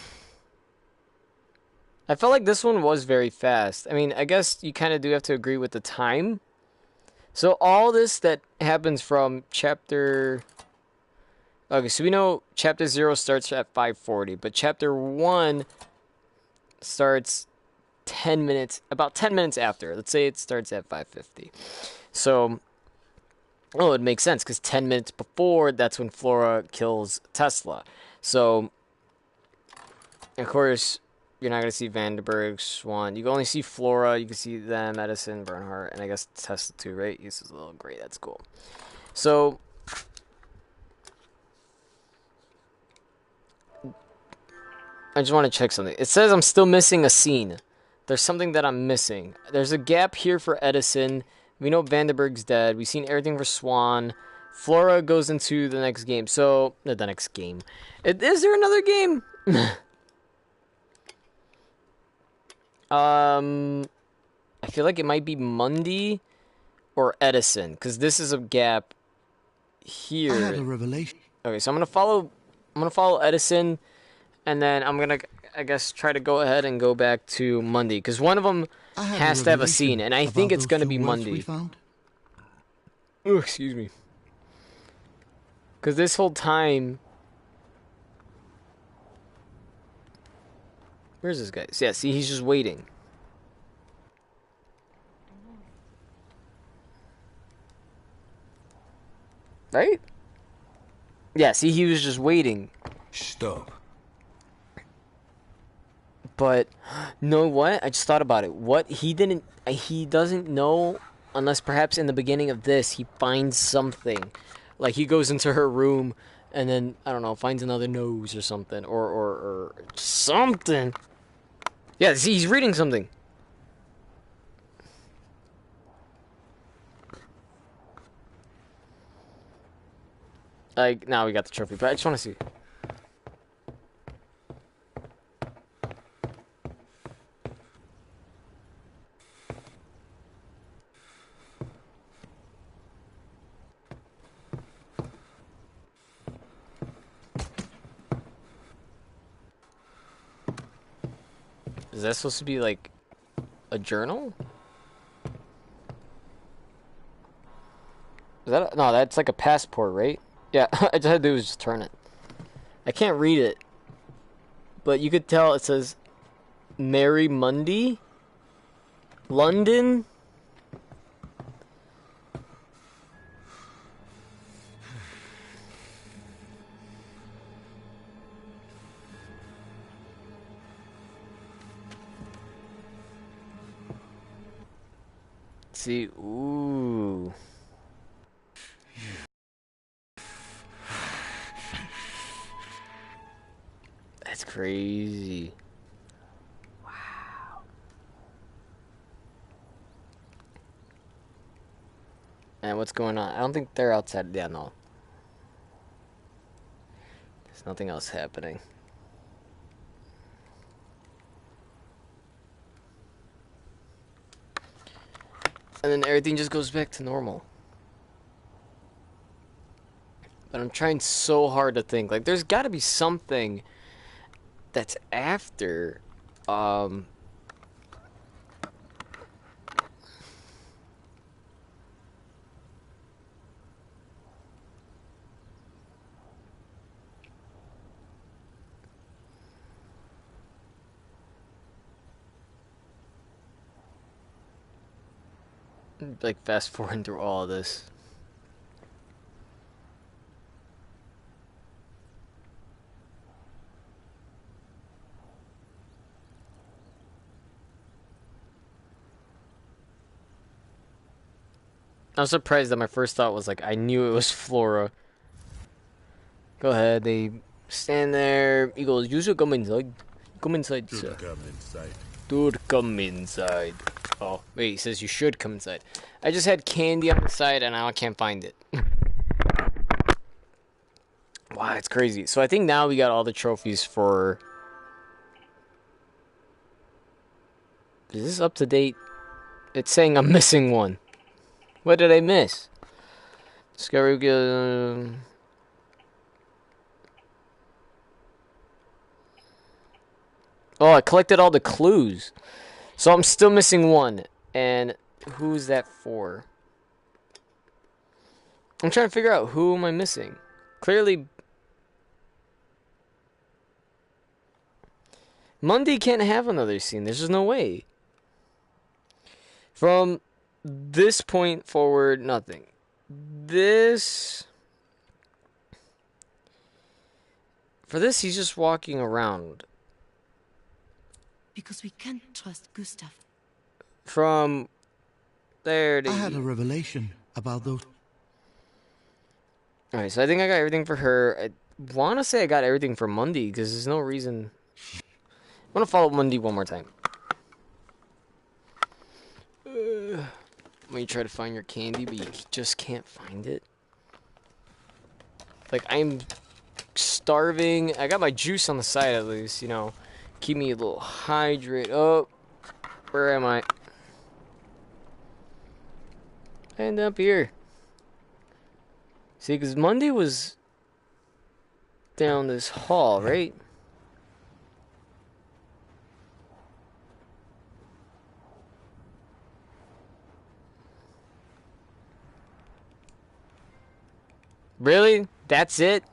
I felt like this one was very fast. I mean, I guess you kind of do have to agree with the time. So all this that happens from chapter... Okay, so we know chapter 0 starts at 5:40, but chapter 1 starts 10 minutes, about 10 minutes after. Let's say it starts at 5:50. So... Oh, it makes sense, because 10 minutes before, that's when Flora kills Tesla. So, of course, you're not going to see Vandenberg, Swan. You can only see Flora, you can see them, Edison, Bernhardt, and I guess Tesla too, right? He uses a little gray, that's cool. So, I just want to check something. It says I'm still missing a scene. There's something that I'm missing. There's a gap here for Edison. We know Vandenberg's dead. We've seen everything for Swan. Flora goes into the next game. So, the next game. Is there another game? I feel like it might be Mundy or Edison, because this is a gap here. I had a revelation. Okay, so I'm gonna follow Edison, and then I'm gonna, I guess, try to go ahead and go back to Mundy, because one of them has to have a scene, and I think it's gonna be Mundy. Oh, excuse me. Because this whole time, where's this guy? Yeah, see, he's just waiting. Right? Yeah, see, he was just waiting. Stop. But, know what? I just thought about it. What he doesn't know unless perhaps in the beginning of this he finds something. Like he goes into her room and then, I don't know, finds another nose or something. Or something. Yeah, see, he's reading something. Like, now we got the trophy, but I just want to see. Is that supposed to be, like, a journal? Is that no, that's like a passport, right? Yeah, I just had to do is just turn it. I can't read it. But you could tell it says Mary Mundy, London. See, ooh. That's crazy. Wow. And what's going on? I don't think they're outside. Yeah, no. There's nothing else happening. And then everything just goes back to normal. But I'm trying so hard to think. Like, there's got to be something that's after. Like, fast forwarding through all of this. I'm surprised that my first thought was like, I knew it was Flora. Go ahead, they stand there. He goes, you should come inside. Come inside, sir. Come inside. Dude, come inside. Oh, wait, he says you should come inside. I just had candy on the side and now I can't find it. Wow, it's crazy. So I think now we got all the trophies for... Is this up to date? It's saying I'm missing one. What did I miss? Discovery... Oh, I collected all the clues. So I'm still missing one. And who's that for? I'm trying to figure out who am I missing. Clearly... Mundy can't have another scene. There's just no way. From this point forward, nothing. This... For this, he's just walking around. Because we can't trust Gustav. From there to... I had a revelation about those. Alright, so I think I got everything for her. I want to say I got everything for Mundy, because there's no reason... I want to follow Mundy one more time. When you try to find your candy, but you just can't find it. Like, I'm starving. I got my juice on the side at least, you know. Keep me a little hydrated. Oh, where am I? I end up here. See, because Mundy was down this hall, right? Really? That's it?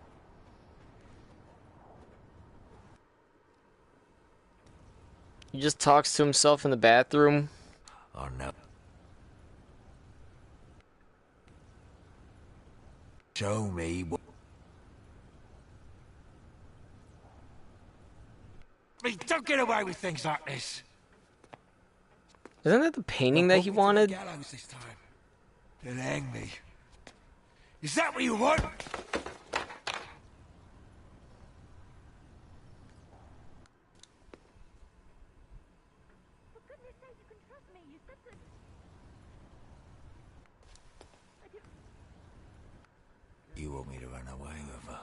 He just talks to himself in the bathroom. Oh no. Show me what... Don't get away with things like this. Isn't that the painting that he wanted? Gallows this time. Then hang me. Is that what you want? You want me to run away with her?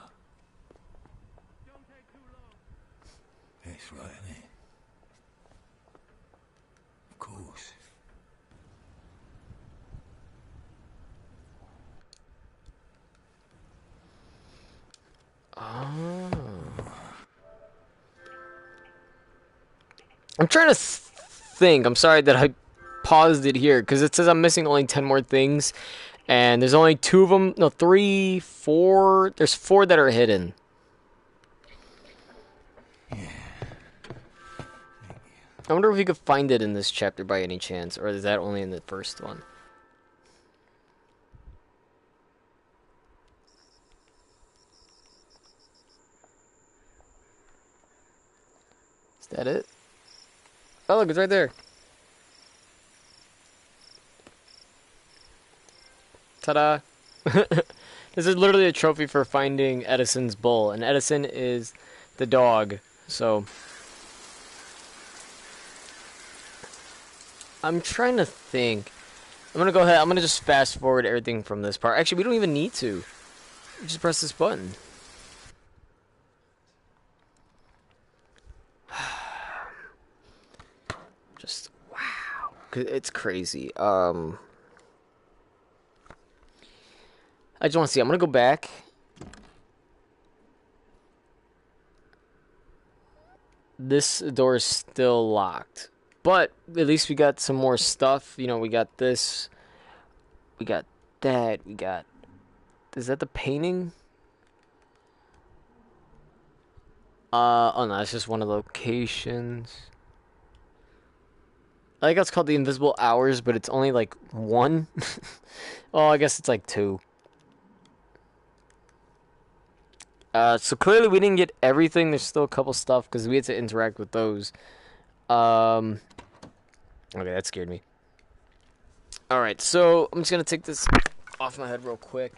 That's right, isn't it? Of course. Oh. I'm trying to think. I'm sorry that I paused it here because it says I'm missing only 10 more things, and there's only 2 of them. No, 3, 4. There's 4 that are hidden. I wonder if we could find it in this chapter by any chance, or is that only in the first one? Is that it? Oh, look, it's right there. Ta-da! This is literally a trophy for finding Edison's bull, and Edison is the dog, so... I'm trying to think. I'm gonna go ahead, I'm gonna just fast forward everything from this part. Actually, we don't even need to. We just press this button. Just, wow. It's crazy. I just want to see. I'm gonna go back. This door is still locked. But at least we got some more stuff. You know, we got this. We got that. We got... Is that the painting? Oh no, it's just one of the locations. I think it's called the Invisible Hours, but it's only like 1. Oh, I guess it's like 2. So clearly we didn't get everything. There's still a couple stuff because we had to interact with those. Okay, that scared me. Alright, so I'm just going to take this off my head real quick.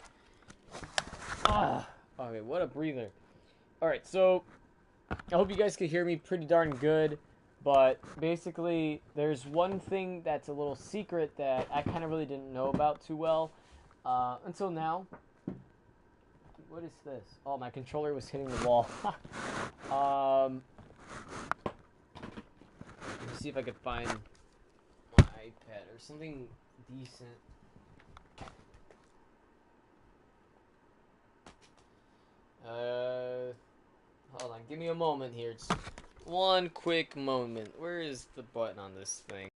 Okay, what a breather. Alright, so I hope you guys can hear me pretty darn good. But basically, there's one thing that's a little secret that I kind of really didn't know about too well until now. What is this? Oh, my controller was hitting the wall. Let me see if I could find my iPad or something decent. Hold on, give me a moment here. Just one quick moment. Where is the button on this thing?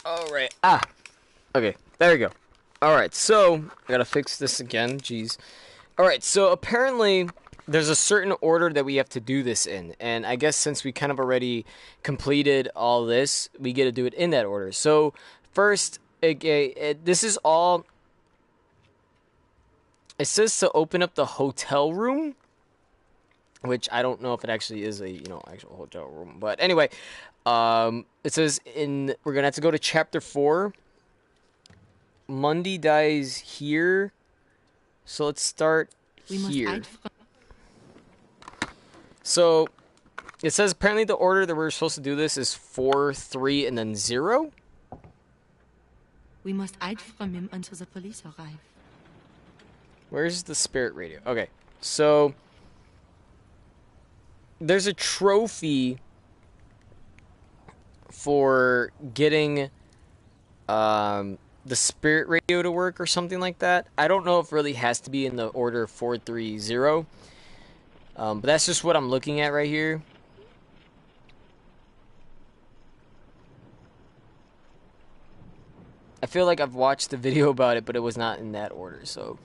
Alright. Okay, there we go. Alright, so I gotta fix this again. Jeez. Alright, so apparently there's a certain order that we have to do this in. And I guess since we kind of already completed all this, we get to do it in that order. So first, this is all... It says to open up the hotel room, which I don't know if it actually is a, actual hotel room. But anyway, it says we're going to have to go to chapter 4. Mundy dies here. So let's start We must here. hide from So it says apparently the order that we're supposed to do this is 4, 3, and then 0. We must hide from him until the police arrive. Where's the spirit radio? Okay, so there's a trophy for getting the spirit radio to work or something like that. I don't know if it really has to be in the order 4, 3, 0. But that's just what I'm looking at right here. I feel like I've watched the video about it, but it was not in that order, so.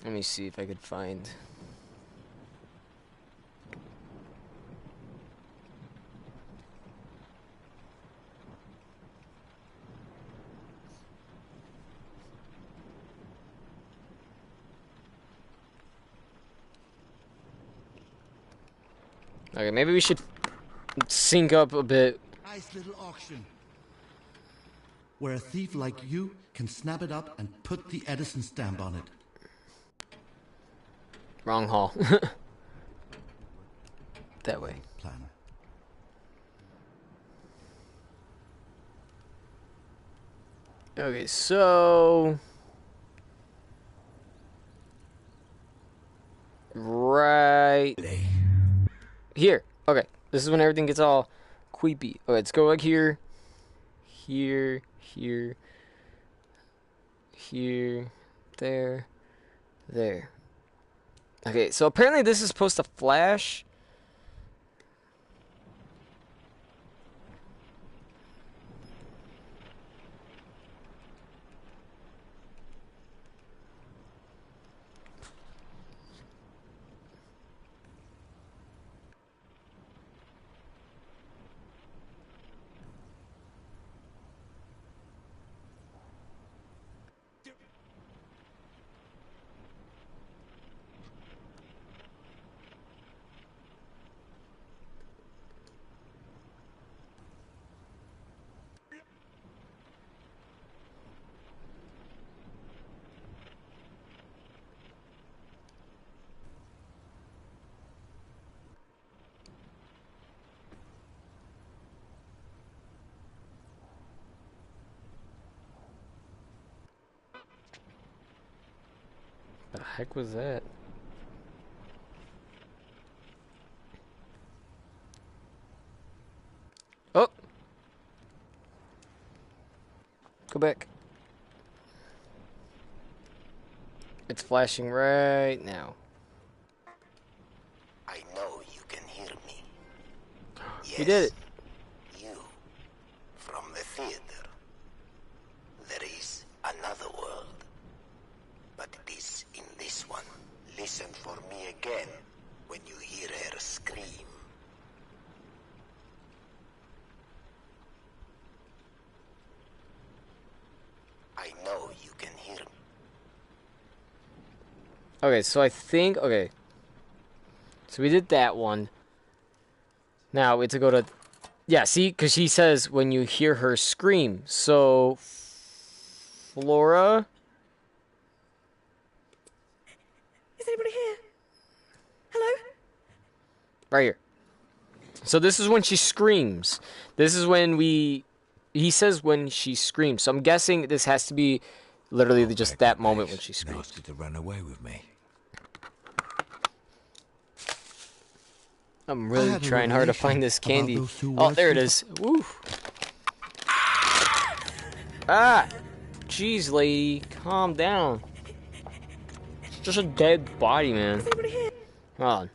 Let me see if I could find. Okay, maybe we should sync up a bit. Nice little auction. Where a thief like you can snap it up and put the Edison stamp on it. Wrong hall. That way. Plan. Okay, so right here. Okay, this is when everything gets all creepy. Okay, let's go like here, here, here, here, there, there. Okay, so apparently this is supposed to flash. The heck was that? Oh! Go back. It's flashing right now. I know you can hear me. You did it. You, from the theater. There is another world. But it is in this one. Listen for me again when you hear her scream. I know you can hear me. Okay, so I think, okay. So we did that one. Now we have to go to, yeah, see, because she says when you hear her scream. So, Flora? Is anybody here? Hello? Right here. So this is when she screams. This is when he says when she screams. So I'm guessing this has to be literally just that moment when she screams. Nasty to run away with me. I'm I really had a trying hard to revelation find this about candy. those two Oh, words there it before- is. Woo. Ah! Jeez, lady. Calm down. It's just a dead body, man. Hold on.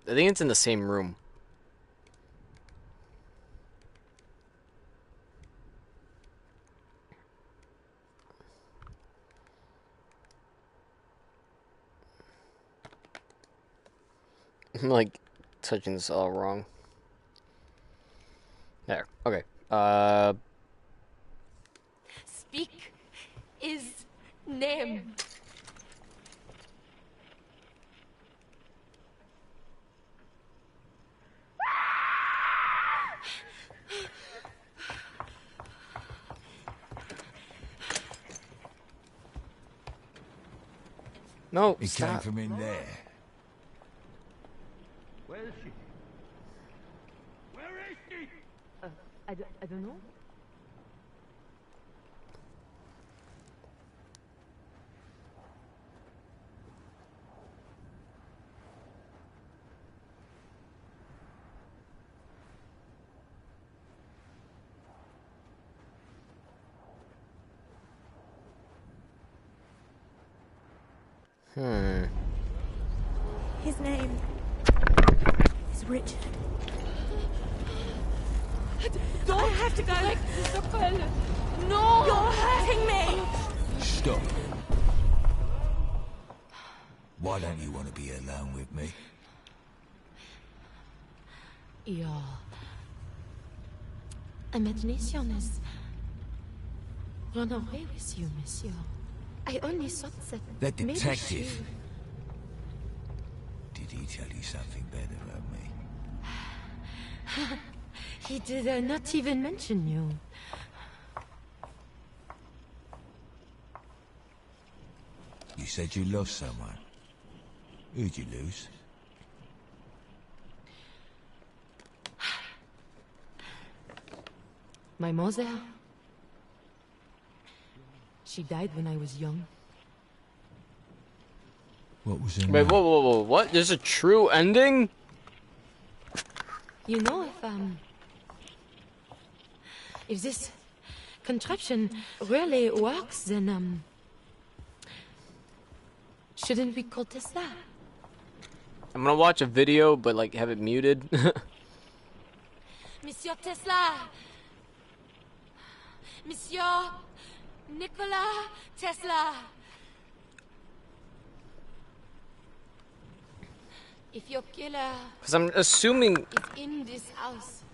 I think it's in the same room. I'm like touching this all wrong. There. Okay. Speak his name. No, It came stop. from in there. Where is she? Where is she? I don't know. His name is Richard. I have to go. Isabelle. No! You're hurting me! Stop. Why don't you want to be alone with me? Your imagination is run away with you, monsieur. I only thought that That maybe detective. Did he tell you something bad about me? He did not even mention you. You said you lost someone. Who'd you lose? My mother. She died when I was young. What was her Wait, name? whoa. What? There's a true ending? You know, if this contraption really works, then shouldn't we call Tesla? I'm gonna watch a video, but like have it muted. Monsieur Tesla! Monsieur Nikola Tesla! If your killer Because I'm assuming. is in this house,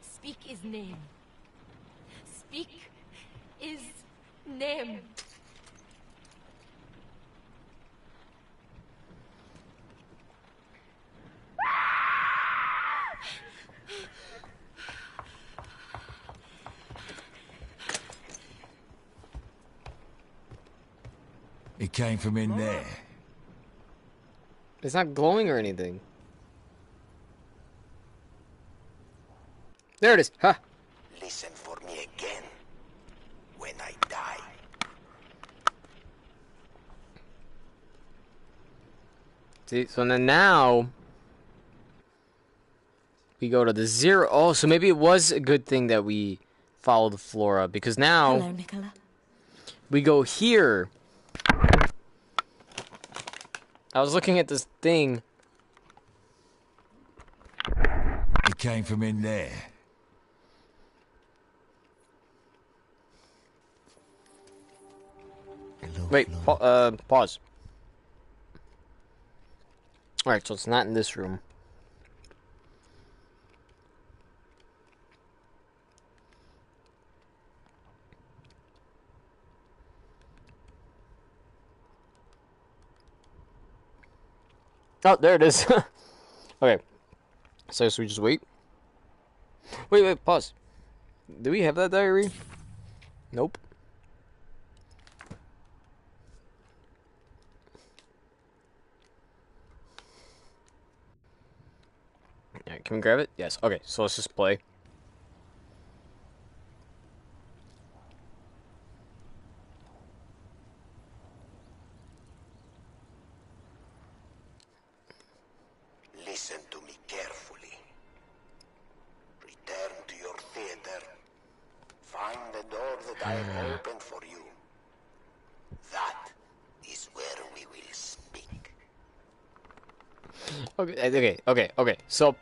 speak his name. Speak his name. It came from in there. It's not glowing or anything. There it is. Ha! Listen for me again. When I die. See, so then now we go to the 0. Oh, so maybe it was a good thing that we followed Flora, because now Hello, Nicola. we go here. I was looking at this thing. It came from in there. Hello, Wait, Flora. pause. Alright, so it's not in this room. Oh, there it is. Okay. So we just wait? Wait, pause. Do we have that diary? Nope. Alright, can we grab it? Yes. Okay, so let's just play. Listen to me carefully. Return to your theater. Find the door that I have opened for you. That is where we will speak. Okay. So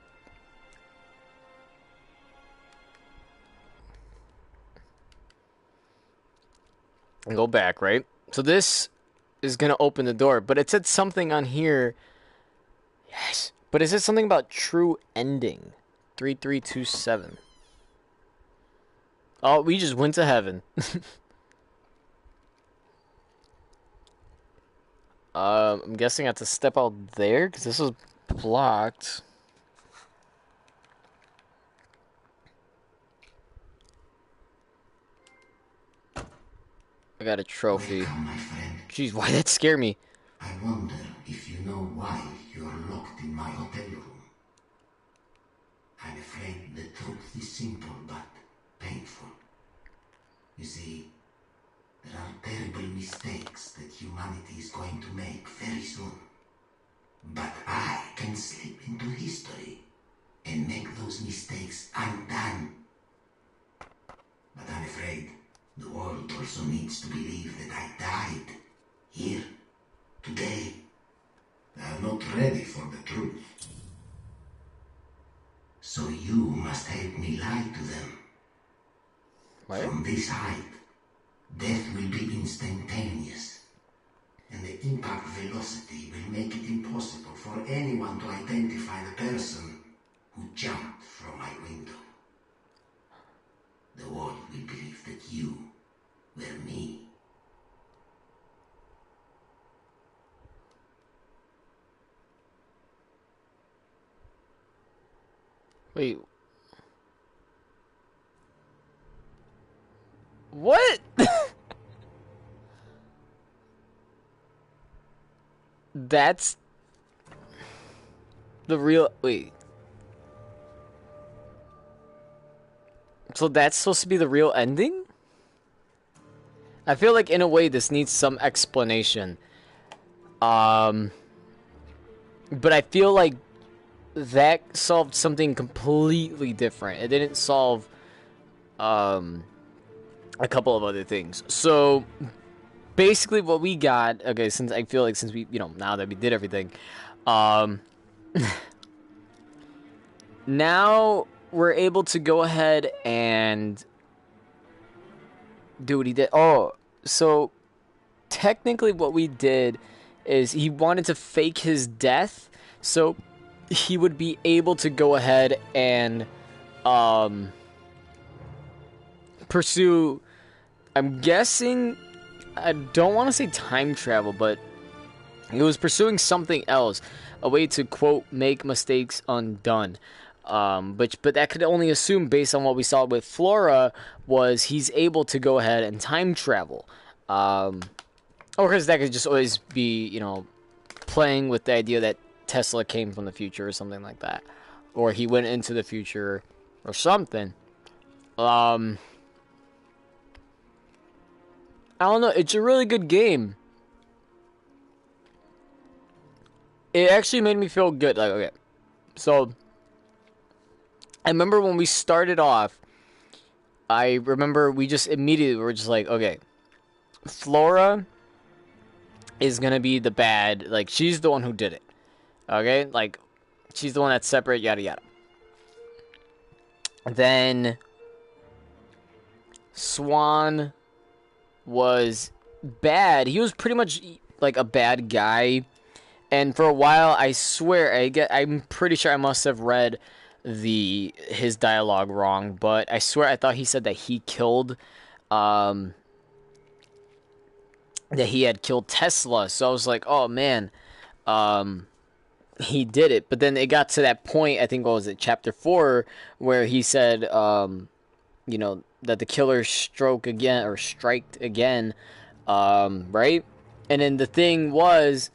and go back, right? So this is gonna open the door, but it said something on here Yes. But is it something about true ending? 3327. Oh, we just went to heaven. I'm guessing I have to step out there because this is blocked. I got a trophy. Welcome, my friend. Jeez, why that scare me? I wonder if you know why you're locked in my hotel room. I'm afraid the truth is simple but painful. You see, there are terrible mistakes that humanity is going to make very soon. But I can slip into history and make those mistakes undone. But I'm afraid the world also needs to believe that I died here, today. They are not ready for the truth. So you must help me lie to them. What? From this height, death will be instantaneous. And the impact velocity will make it impossible for anyone to identify the person who jumped from my window. The world will believe that you were me. Wait. What? That's the real. Wait. So that's supposed to be the real ending? I feel like in a way this needs some explanation. But I feel like that solved something completely different. It didn't solve a couple of other things. So basically what we got, okay, since I feel like since we, now that we did everything, now we're able to go ahead and do what he did. Oh, so technically what we did is he wanted to fake his death so he would be able to go ahead and pursue, I'm guessing, I don't want to say time travel, but he was pursuing something else, a way to, quote, make mistakes undone. But that could only assume, based on what we saw with Flora, was he's able to go ahead and time travel. Or because that could just always be, playing with the idea that Tesla came from the future or something like that. Or he went into the future or something. I don't know. It's a really good game. It actually made me feel good. Like, okay. So I remember when we started off, I remember we just immediately were just like, okay, Flora is going to be the bad, like, she's the one who did it. Okay? Like, she's the one that's separate, yada yada. Then Swan was bad. He was pretty much like a bad guy. And for a while, I swear, I'm pretty sure I must have read his dialogue wrong, but I swear I thought he said that he killed, that he had killed Tesla. So I was like, oh man, he did it. But then it got to that point, I think, what was it, chapter 4, where he said, that the killer striked again, right? And then the thing was,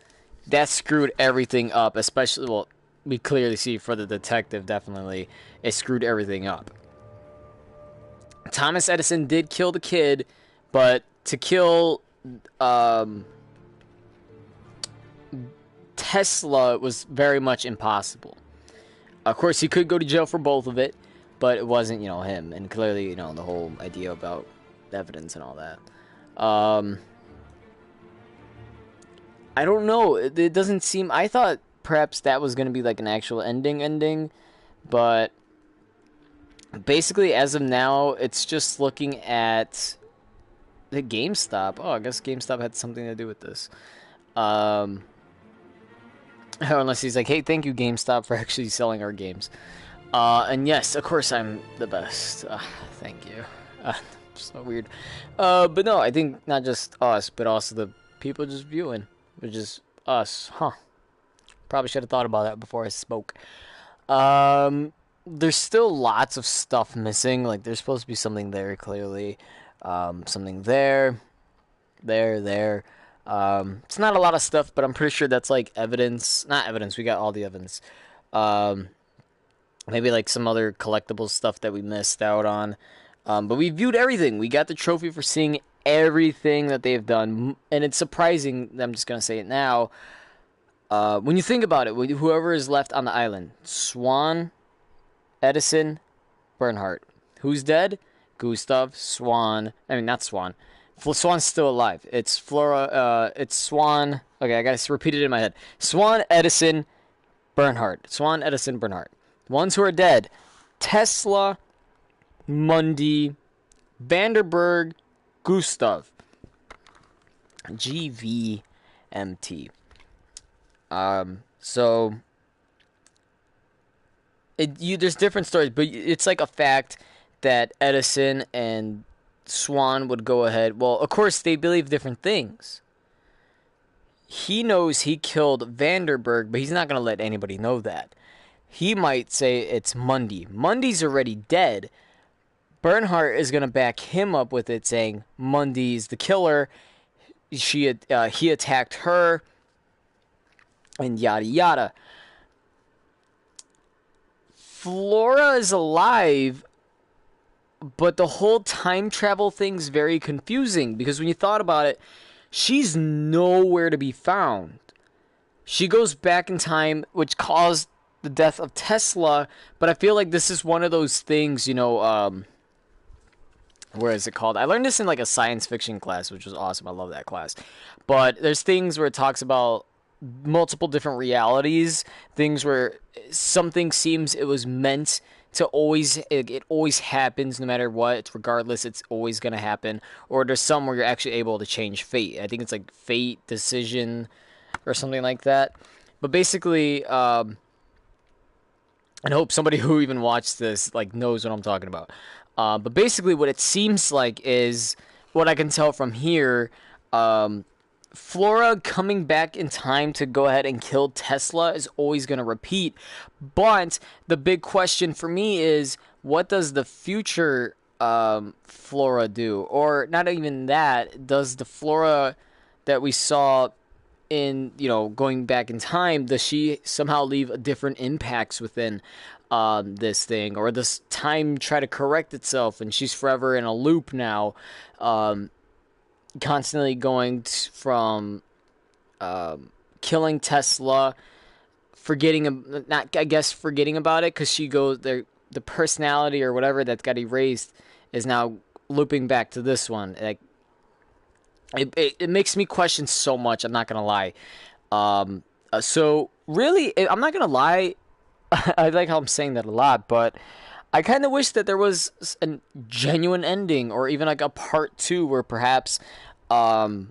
that screwed everything up, especially, well, we clearly see for the detective, definitely, it screwed everything up. Thomas Edison did kill the kid, but to kill Tesla was very much impossible. Of course, he could go to jail for both of it, but it wasn't, him. And clearly, the whole idea about evidence and all that. I don't know. It doesn't seem... I thought perhaps that was going to be like an actual ending, but basically, as of now, it's just looking at the GameStop. Oh, I guess GameStop had something to do with this. Unless he's like, hey, thank you, GameStop, for actually selling our games. And yes, of course I'm the best. Thank you. So weird. But no, I think not just us, but also the people just viewing, which is us. Huh. Probably should have thought about that before I spoke. There's still lots of stuff missing. Like, there's supposed to be something there, clearly. Something there. It's not a lot of stuff, but I'm pretty sure that's like evidence. Not evidence, we got all the evidence. Maybe like some other collectible stuff that we missed out on. But we viewed everything. We got the trophy for seeing everything that they've done. And it's surprising, I'm just going to say it now. When you think about it, whoever is left on the island, Swan, Edison, Bernhardt. Who's dead? Gustav, Swan. I mean, not Swan. Swan's still alive. It's Flora, it's Swan. Okay, I gotta repeat it in my head. Swan, Edison, Bernhardt. Swan, Edison, Bernhardt. The ones who are dead: Tesla, Mundy, Vanderberg, Gustav. GVMT. So there's different stories, but it's like a fact that Edison and Swan would go ahead. Well, of course, they believe different things. He knows he killed Vanderberg, but he's not going to let anybody know that. He might say it's Mundy. Mundy's already dead. Bernhardt is going to back him up with it, saying Mundy's the killer. He attacked her, and yada yada. Flora is alive, but the whole time travel thing's very confusing, because when you thought about it, she's nowhere to be found. She goes back in time, which caused the death of Tesla, but I feel like this is one of those things, where is it called? I learned this in like a science fiction class, which was awesome. I love that class. But there's things where it talks about multiple different realities, things where something seems it was meant to always, it always happens no matter what, regardless, it's always going to happen. Or there's some where you're actually able to change fate. I think it's like fate, decision, or something like that. But basically, and I hope somebody who even watched this like knows what I'm talking about. But basically what it seems like is, what I can tell from here, Flora coming back in time to go ahead and kill Tesla is always going to repeat. But the big question for me is, what does the future Flora do? Or not even that, does the Flora that we saw in, going back in time, does she somehow leave different impacts within this thing? Or does time try to correct itself and she's forever in a loop now? Constantly going from killing Tesla, forgetting about it, because she goes there, the personality or whatever that got erased is now looping back to this one. Like, it makes me question so much, I'm not gonna lie. So really, I'm not gonna lie, I like how I'm saying that a lot, but I kind of wish that there was a genuine ending, or even like a part 2 where perhaps not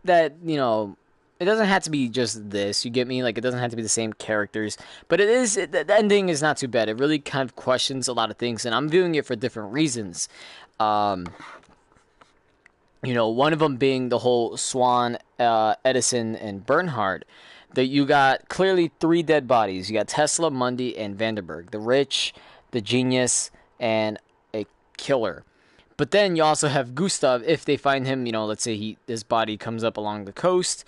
that, it doesn't have to be just this, you get me? Like, it doesn't have to be the same characters, but the ending is not too bad. It really kind of questions a lot of things, and I'm viewing it for different reasons. One of them being the whole Swan, Edison, and Bernhardt. That you got clearly 3 dead bodies. You got Tesla, Mundy, and Vanderberg. The rich, the genius, and a killer. But then you also have Gustav, if they find him, let's say his body comes up along the coast,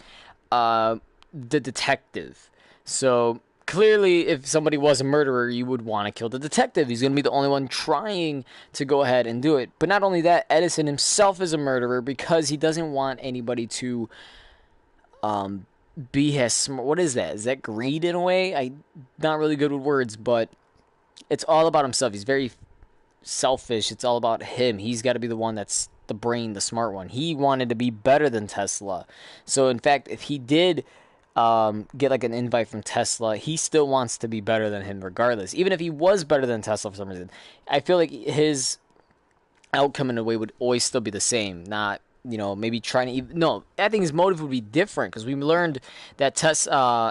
the detective. So clearly, if somebody was a murderer, you would want to kill the detective. He's going to be the only one trying to go ahead and do it. But not only that, Edison himself is a murderer because he doesn't want anybody to be as smart. What is that? Is that greed in a way? I'm not really good with words, but it's all about himself. He's very selfish. It's all about him. He's got to be the one that's the brain, the smart one. He wanted to be better than Tesla. So in fact, if he did get like an invite from Tesla, he still wants to be better than him regardless. Even if he was better than Tesla for some reason, I feel like his outcome in a way would always still be the same. Not maybe trying to no, I think his motive would be different because we learned that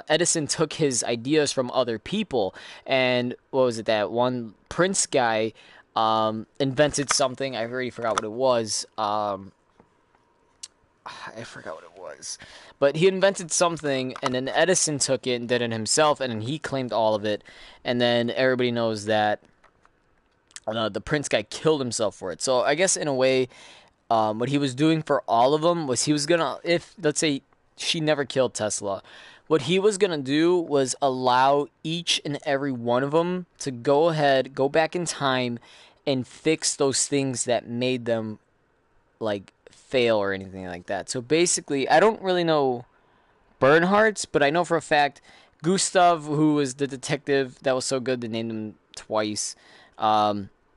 Edison took his ideas from other people, and what was it, that one Prince guy invented something. I already forgot what it was. I forgot what it was, but he invented something, and then Edison took it and did it himself, and then he claimed all of it, and then everybody knows that the Prince guy killed himself for it. So I guess in a way, what he was doing for all of them was he was gonna, if let's say she never killed Tesla, what he was gonna do was allow each and every one of them to go back in time, and fix those things that made them like fail or anything like that. So basically, I don't really know Bernhardt's, but I know for a fact Gustav, who was the detective that was so good they named him twice.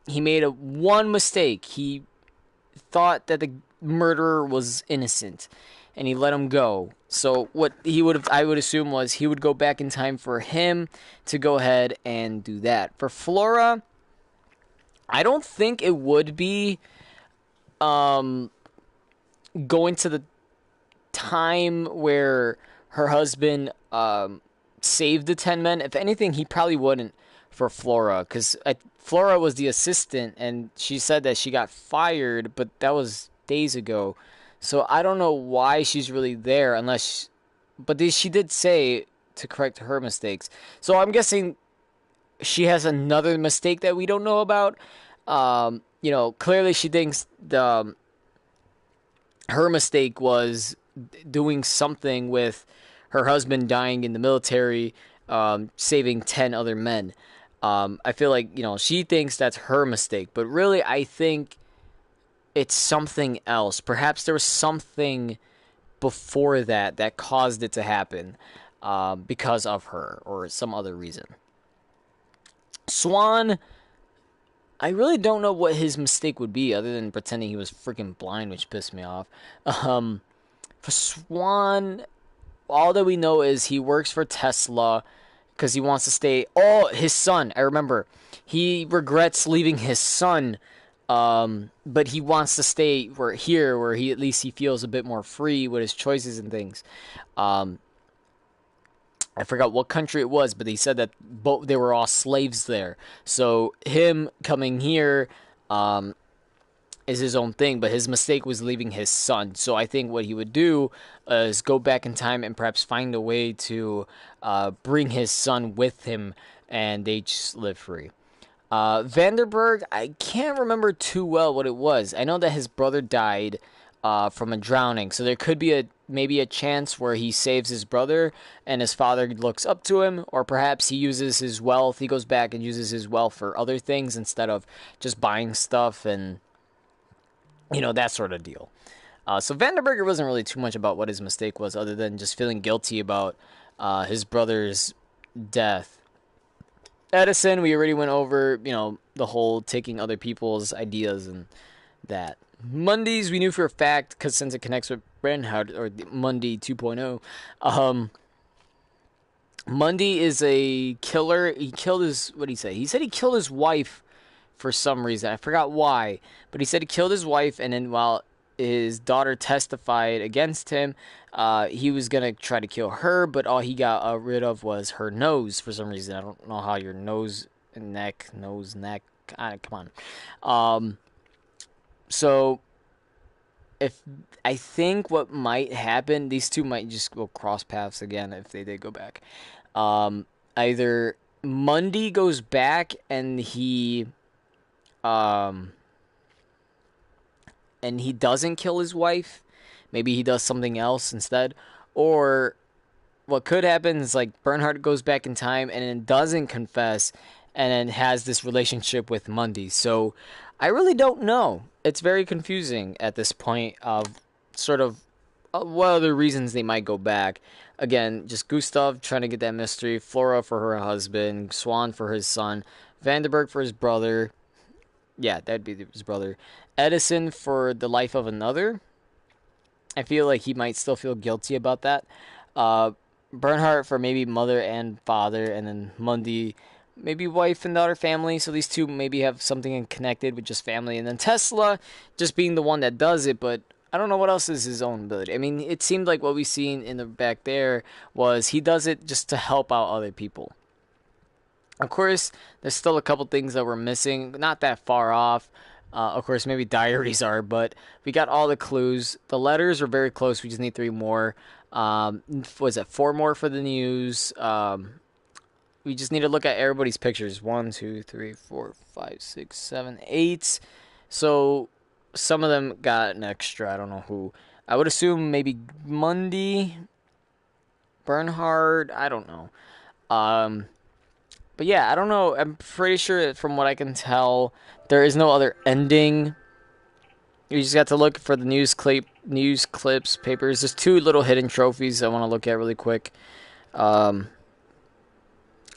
He made one mistake. He thought that the murderer was innocent, and he let him go. So what he would have, I would assume, was he would go back in time for him to go ahead and do that. For Flora, I don't think it would be going to the time where her husband saved the 10 men. If anything, he probably wouldn't for Flora, because Flora was the assistant, and she said that she got fired, but that was days ago. So I don't know why she's really there, unless... But she did say to correct her mistakes. So I'm guessing she has another mistake that we don't know about. Clearly she thinks her mistake was doing something with her husband dying in the military, saving 10 other men. I feel like, she thinks that's her mistake, but really I think it's something else. Perhaps there was something before that caused it to happen, because of her or some other reason. Swan, I really don't know what his mistake would be other than pretending he was freaking blind, which pissed me off. For Swan, all that we know is he works for Tesla because he wants to stay... Oh, his son. I remember. He regrets leaving his son, but he wants to stay where he at least he feels a bit more free with his choices and things. I forgot what country it was, but he said that they were all slaves there. So him coming here is his own thing, but his mistake was leaving his son. So I think what he would do is go back in time and perhaps find a way to bring his son with him, and they just live free. Vanderberg, I can't remember too well what it was. I know that his brother died from a drowning, so there could be maybe a chance where he saves his brother and his father looks up to him, or perhaps he uses his wealth. He goes back and uses his wealth for other things instead of just buying stuff and that sort of deal. So Vanderberger wasn't really too much about what his mistake was, other than just feeling guilty about his brother's death. Edison, we already went over, the whole taking other people's ideas and that. Mundy's, we knew for a fact, because since it connects with Bernhardt, or Mundy 2.0, Mundy is a killer. He killed his, what did he say? He said he killed his wife for some reason. I forgot why, but he said he killed his wife, and then while his daughter testified against him, he was going to try to kill her, but all he got rid of was her nose for some reason. I don't know how your nose, neck, come on. So, I think what might happen, these two might just go cross paths again if they did go back. Either Mundy goes back and he doesn't kill his wife. Maybe he does something else instead. Or what could happen is like Bernhardt goes back in time and then doesn't confess and then has this relationship with Mundy. So I really don't know. It's very confusing at this point of sort of what other reasons they might go back. Again, just Gustav trying to get that mystery, Flora for her husband, Swan for his son, Vanderberg for his brother. Yeah, that'd be his brother. Edison for the life of another. I feel like he might still feel guilty about that. Bernhardt for maybe mother and father, and then Mundy maybe wife and daughter family, so these two maybe have something connected with just family, and then Tesla just being the one that does it, but I don't know what else is his own ability. I mean, it seemed like what we seen in the back there was he does it just to help out other people. Of course, there's still a couple things that we're missing, not that far off. Of course, maybe diaries are, but we got all the clues. The letters are very close. We just need 3 more. Was it 4 more for the news? We just need to look at everybody's pictures. 1, 2, 3, 4, 5, 6, 7, 8. So some of them got an extra. I don't know who. I would assume maybe Mundy, Bernhard. I don't know. But yeah, I don't know. I'm pretty sure that from what I can tell, there is no other ending. You just got to look for the news clips, papers. There's 2 little hidden trophies I want to look at really quick.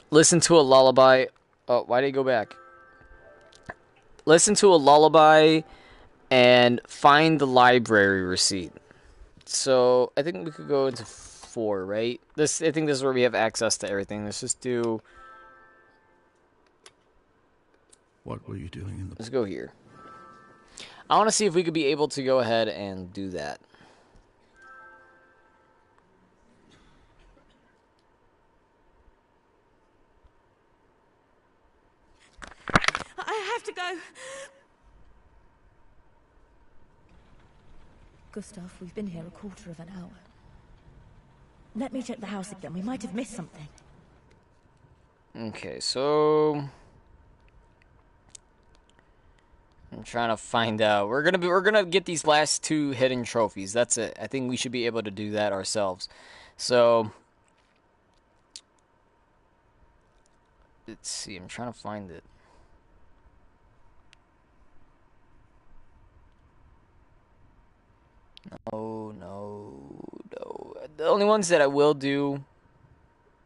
Listen to a lullaby. Oh, why did he go back? Listen to a lullaby and find the library receipt. So I think we could go into 4, right? I think this is where we have access to everything. Let's just do. What were you doing in the... Let's go here. I want to see if we could be able to go ahead and do that. I have to go. Gustav, we've been here a quarter of an hour. Let me check the house again. We might have missed something. Okay, so I'm trying to find out. We're gonna get these last 2 hidden trophies. That's it. I think we should be able to do that ourselves. So let's see. I'm trying to find it. No. The only ones that I will do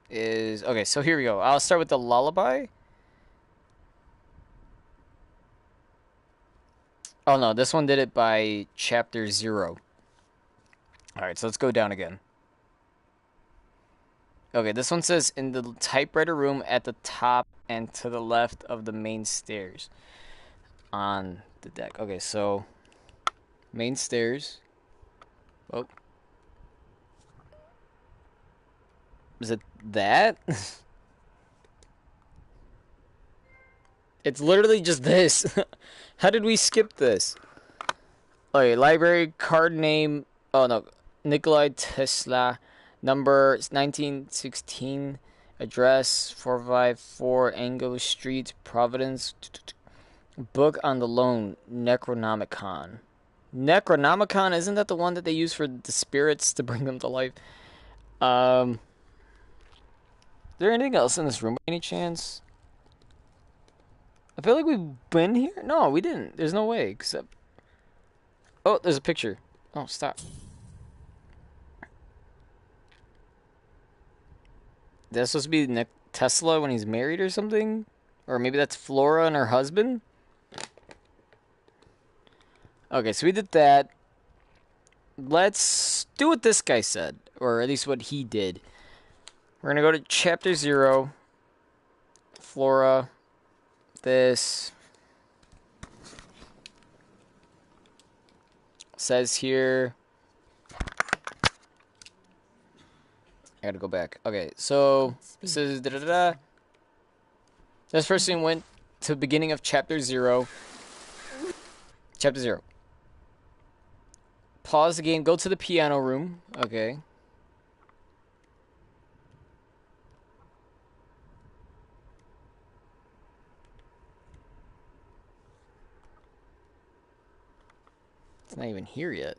is... Okay, so here we go. I'll start with the lullaby. Oh, no. This one did it by chapter 0. Alright, so let's go down again. Okay, this one says, in the typewriter room at the top and to the left of the main stairs on the deck. Okay, so main stairs. Oh. Is it that? It's literally just this. How did we skip this? Okay, library card name. Oh no, Nikolai Tesla, number 1916, address 454 Anglo Street, Providence. Book on the loan, Necronomicon. Necronomicon, isn't that the one that they use for the spirits to bring them to life? Is there anything else in this room by any chance? I feel like we've been here. No, we didn't. There's no way, except... Oh, there's a picture. Oh, stop. That's supposed to be Tesla when he's married or something? Or maybe that's Flora and her husband? Okay, so we did that. Let's do what this guy said. Or at least what he did. We're going to go to chapter 0. Flora. This. Says here. I gotta go back. Okay, so it says This person went to the beginning of chapter 0. Chapter 0. Pause the game, go to the piano room. Okay. It's not even here yet.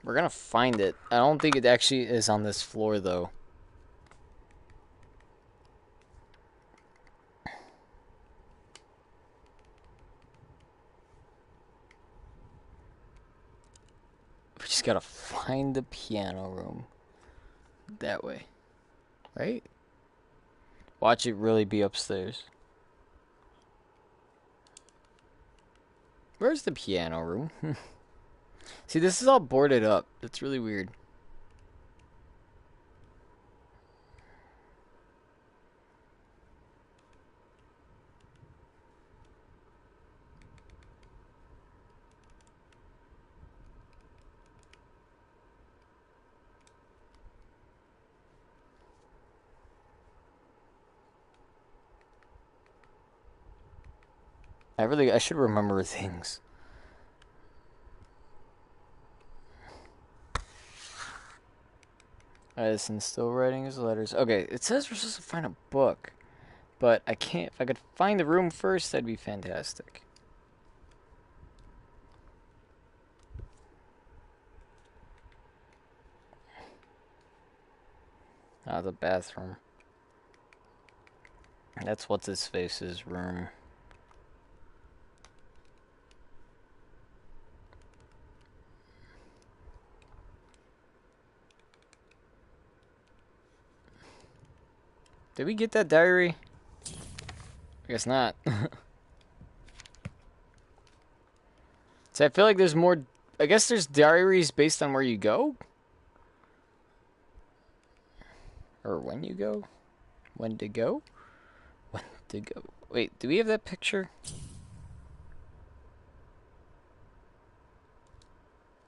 We're gonna find it. I don't think it actually is on this floor though. We just gotta find the piano room. That way. Right? Watch it really be upstairs. Where's the piano room? See, this is all boarded up. That's really weird. I should remember things. Addison's still writing his letters. Okay, it says we're supposed to find a book, but I can't. If I could find the room first, that'd be fantastic. Ah, the bathroom. That's what's his face's room. Did we get that diary? I guess not. So I feel like there's more. I guess there's diaries based on where you go? Or when you go? When to go? When to go. Wait, do we have that picture?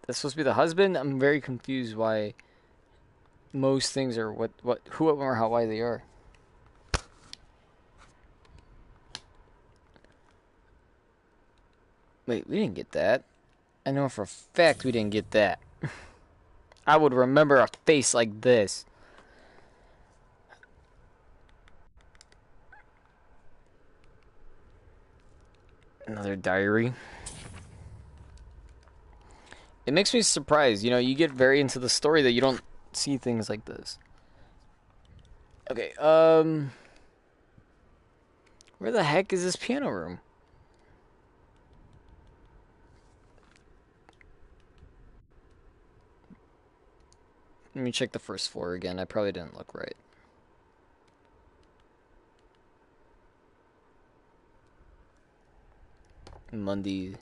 That's supposed to be the husband? I'm very confused why most things are who, what, when, or how, why they are. Wait, we didn't get that. I know for a fact we didn't get that. I would remember a face like this. Another diary. It makes me surprised. You know, you get very into the story that you don't see things like this. Okay, where the heck is this piano room? Let me check the first floor again. I probably didn't look right. Monday.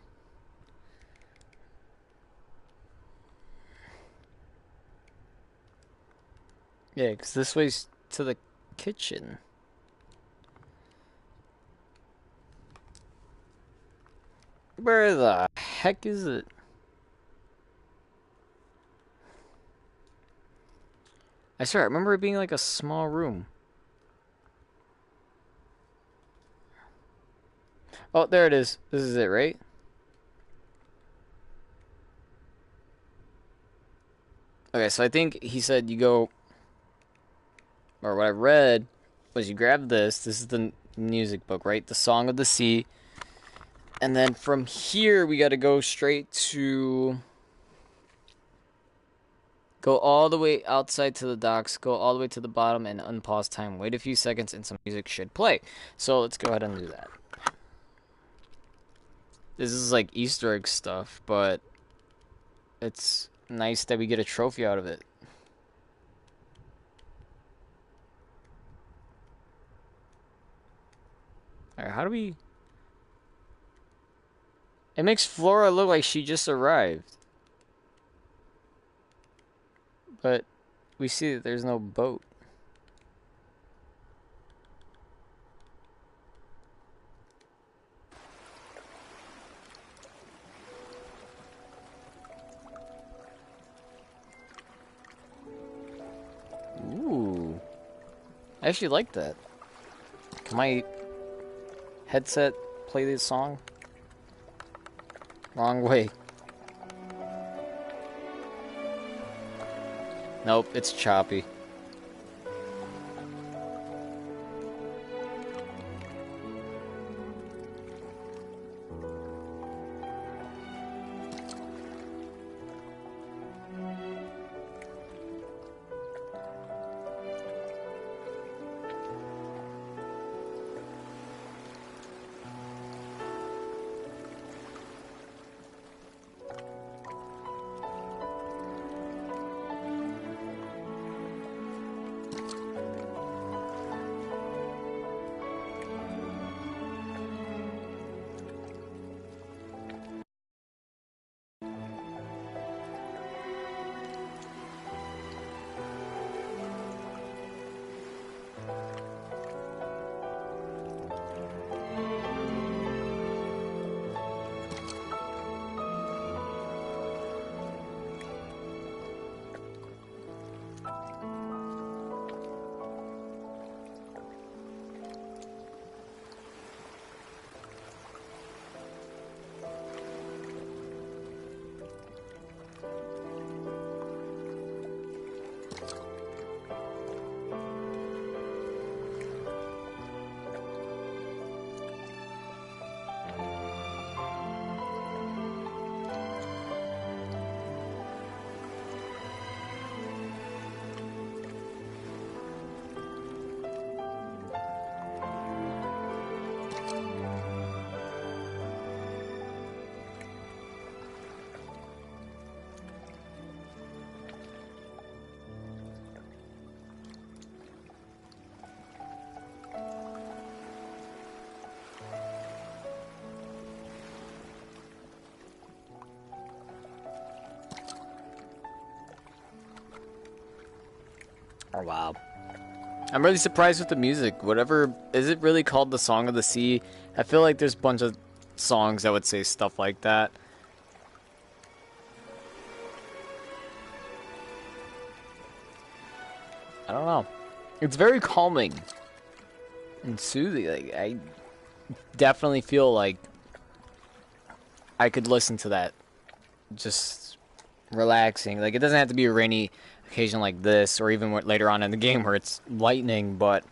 Yeah, because this way's to the kitchen. Where the heck is it? I swear, I remember it being like a small room. Oh, there it is. This is it, right? Okay, so I think he said you go, or what I read was you grab this. This is the music book, right? The Song of the Sea. And then from here, we got to go straight to... Go all the way outside to the docks, go all the way to the bottom, and unpause time. Wait a few seconds, and some music should play. So let's go ahead and do that. This is like Easter egg stuff, but it's nice that we get a trophy out of it. Alright, how do we... It makes Flora look like she just arrived. But we see that there's no boat. Ooh. I actually like that. Can my headset play this song? Wrong way. Nope, it's choppy. Oh, wow. I'm really surprised with the music. Whatever, is it really called the Song of the Sea? I feel like there's a bunch of songs that would say stuff like that. I don't know. It's very calming and soothing. Like, I definitely feel like I could listen to that. Just relaxing. Like, it doesn't have to be a rainy occasion like this, or even later on in the game where it's lightning, but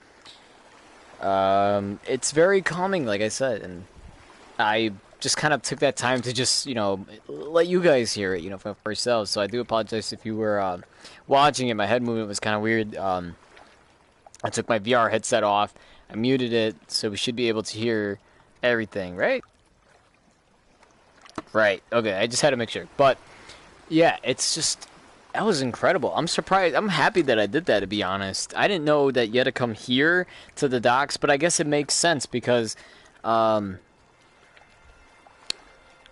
it's very calming, like I said, and I just kind of took that time to just, you know, let you guys hear it, you know, for yourselves. So I do apologize if you were watching it. My head movement was kind of weird. I took my VR headset off. I muted it, so we should be able to hear everything, right? Right. Okay, I just had to make sure. But yeah, it's just, that was incredible. I'm surprised. I'm happy that I did that, to be honest. I didn't know that you had to come here to the docks, but I guess it makes sense because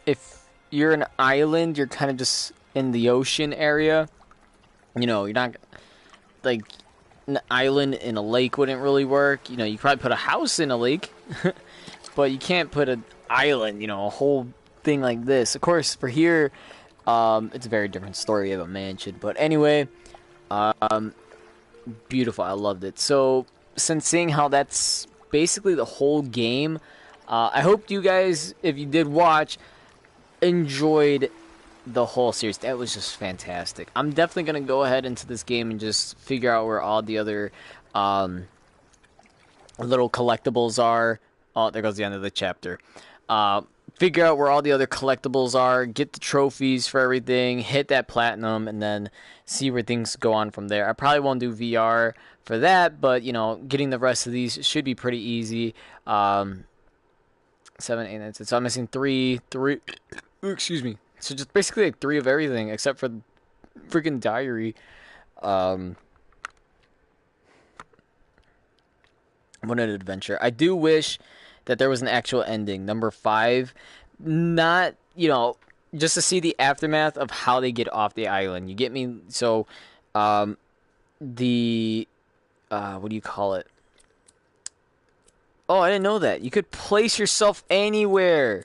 if you're an island, you're kind of just in the ocean area. You know, you're not, like, an island in a lake wouldn't really work. You know, you could probably put a house in a lake, but you can't put an island, you know, a whole thing like this. Of course, for here, it's a very different story of a mansion. But anyway, beautiful. I loved it. So, since seeing how that's basically the whole game, I hope you guys, if you did watch, enjoyed the whole series. That was just fantastic. I'm definitely going to go ahead into this game and just figure out where all the other little collectibles are. Oh, there goes the end of the chapter. Figure out where all the other collectibles are, get the trophies for everything, hit that platinum, and then see where things go on from there. I probably won't do VR for that, but, you know, getting the rest of these should be pretty easy. 7, 8, 9, 10. So I'm missing three. Excuse me. So just basically like 3 of everything except for freaking diary. What an adventure. I do wish that there was an actual ending. Number 5, not, you know, just to see the aftermath of how they get off the island. You get me? So, what do you call it? Oh, I didn't know that. You could place yourself anywhere.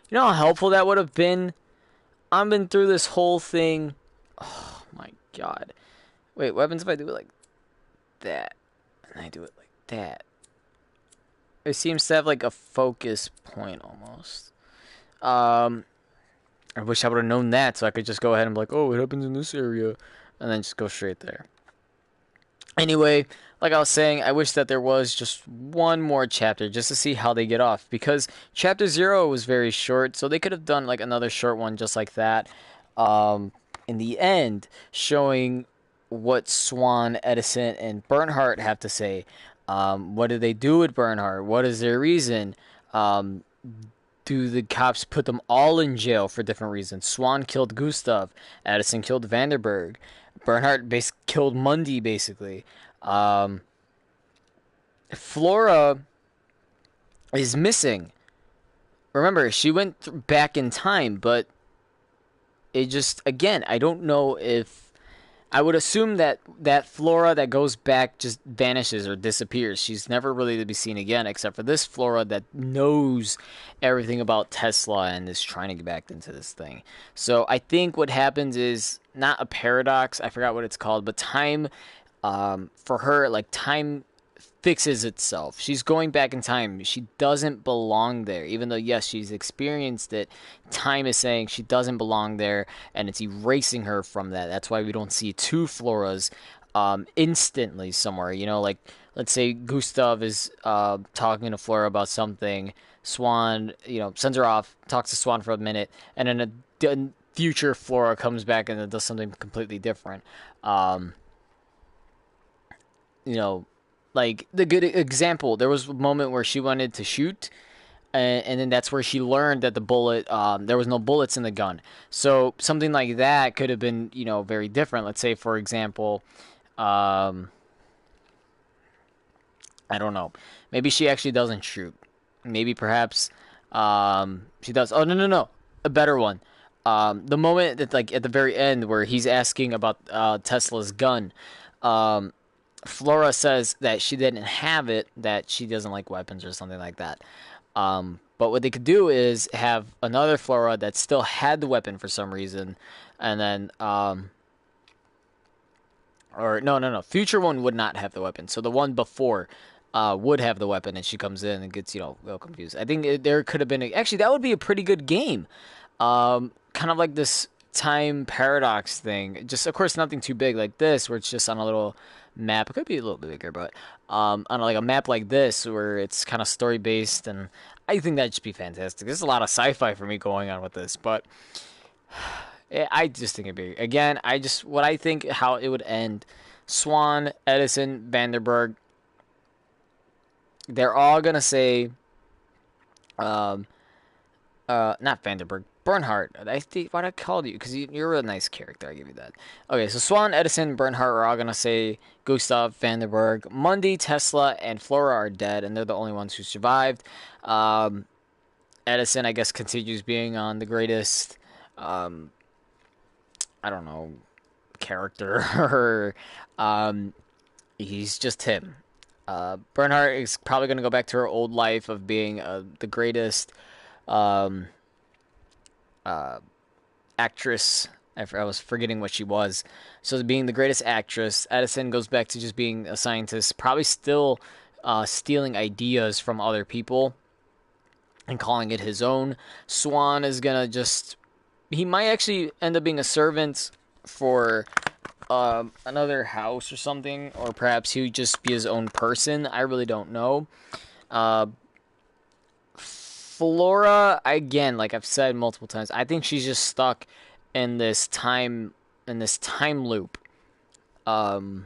You know how helpful that would have been? I've been through this whole thing. Oh, my God. Wait, what happens if I do it like that? And I do it like that. It seems to have like a focus point almost. I wish I would have known that so I could just go ahead and be like, oh, it happens in this area. And then just go straight there. Anyway, like I was saying, I wish that there was just one more chapter just to see how they get off. Because chapter 0 was very short, so they could have done like another short one just like that. In the end, showing what Swan, Edison, and Bernhardt have to say. What do they do with Bernhardt? What is their reason? Do the cops put them all in jail for different reasons? Swan killed Gustav. Edison killed Vanderberg. Bernhardt killed Mundy, basically. Flora is missing. Remember, she went back in time, but it just, again, I don't know if... I would assume that Flora that goes back just vanishes or disappears. She's never really to be seen again, except for this Flora that knows everything about Tesla and is trying to get back into this thing. So I think what happens is not a paradox. I forgot what it's called, but time, for her, like time fixes itself. She's going back in time. She doesn't belong there. Even though, yes, she's experienced it, time is saying she doesn't belong there, and it's erasing her from that. That's why we don't see 2 Floras instantly somewhere. You know, like, let's say Gustav is talking to Flora about something. Swan, you know, sends her off, talks to Swan for a minute, and then a future Flora comes back and does something completely different. You know, like, the good example, there was a moment where she wanted to shoot, and then that's where she learned that the bullet, there was no bullets in the gun. So something like that could have been, you know, very different. Let's say, for example, I don't know. Maybe she actually doesn't shoot. Maybe perhaps she does. Oh, no. A better one. The moment that, like, at the very end where he's asking about Tesla's gun, Flora says that she didn't have it, that she doesn't like weapons or something like that. But what they could do is have another Flora that still had the weapon for some reason, and then, or no. Future one would not have the weapon. So the one before would have the weapon, and she comes in and gets, a little confused. I think there could have been... Actually, that would be a pretty good game. Kind of like this time paradox thing. Just, of course, nothing too big like this, where it's just on a little map. It could be a little bit bigger, but on like a map like this, where it's kind of story-based, and I think that'd just be fantastic. There's a lot of sci-fi for me going on with this, but... I just think it'd be... Again, what I think how it would end... Swan, Edison, Vanderberg... They're all gonna say, not Vanderberg, Bernhardt. What I called you? Because you're a nice character. I give you that. Okay, so Swan, Edison, Bernhardt are all gonna say Gustav, Vanderberg, Mundy, Tesla, and Flora are dead, and they're the only ones who survived. Edison, I guess, continues being on the greatest, I don't know, character. He's just him. Bernhardt is probably going to go back to her old life of being the greatest actress. I was forgetting what she was. So being the greatest actress, Edison goes back to just being a scientist, probably still stealing ideas from other people and calling it his own. Swan is going to just... He might actually end up being a servant for... another house or something, or perhaps he would just be his own person. I really don't know. Flora, again, like I've said multiple times, I think she's just stuck in this time loop. I'm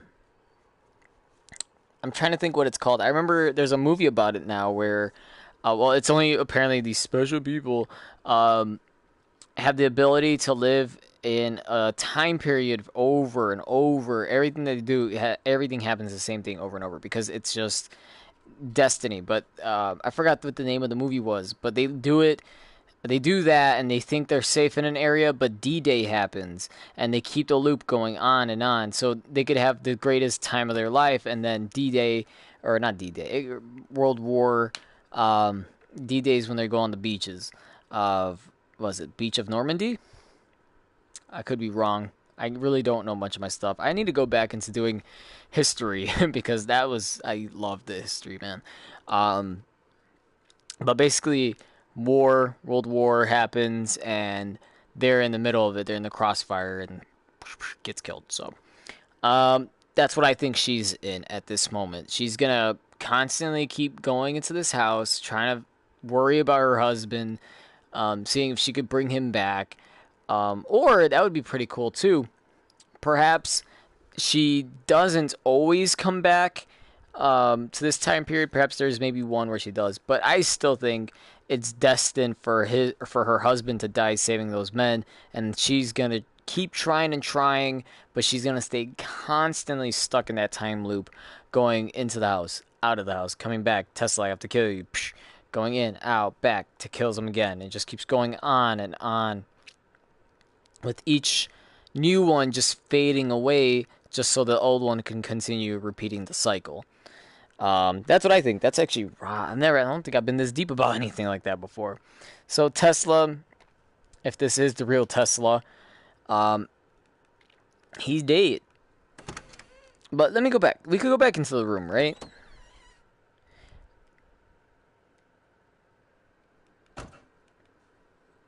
trying to think what it's called. I remember there's a movie about it now where, it's only apparently these special people have the ability to live in a time period over and over. Everything they do, everything happens the same thing over and over because it's just destiny. But I forgot what the name of the movie was. But they do that, and they think they're safe in an area, but D-Day happens, and they keep the loop going on and on. So they could have the greatest time of their life, and then D-Day, or not D-Day, World War, D-Days when they go on the beaches of, was it Beach of Normandy? I could be wrong. I really don't know much of my stuff. I need to go back into doing history because I love the history, man. But basically, World War happens, and they're in the middle of it. They're in the crossfire and gets killed. So that's what I think she's in at this moment. She's going to constantly keep going into this house, trying to worry about her husband, seeing if she could bring him back. Or that would be pretty cool too. Perhaps she doesn't always come back to this time period. Perhaps there's maybe one where she does, but I still think it's destined for her husband to die saving those men, and she's gonna keep trying and trying, but she's gonna stay constantly stuck in that time loop, going into the house, out of the house, coming back. Tesla, I have to kill you. Psh, going in, out, back to kills him again. It just keeps going on and on, with each new one just fading away, just so the old one can continue repeating the cycle. That's what I think. That's actually, I don't think I've been this deep about anything like that before. So Tesla, if this is the real Tesla, he's dead. But let me go back. We could go back into the room, right?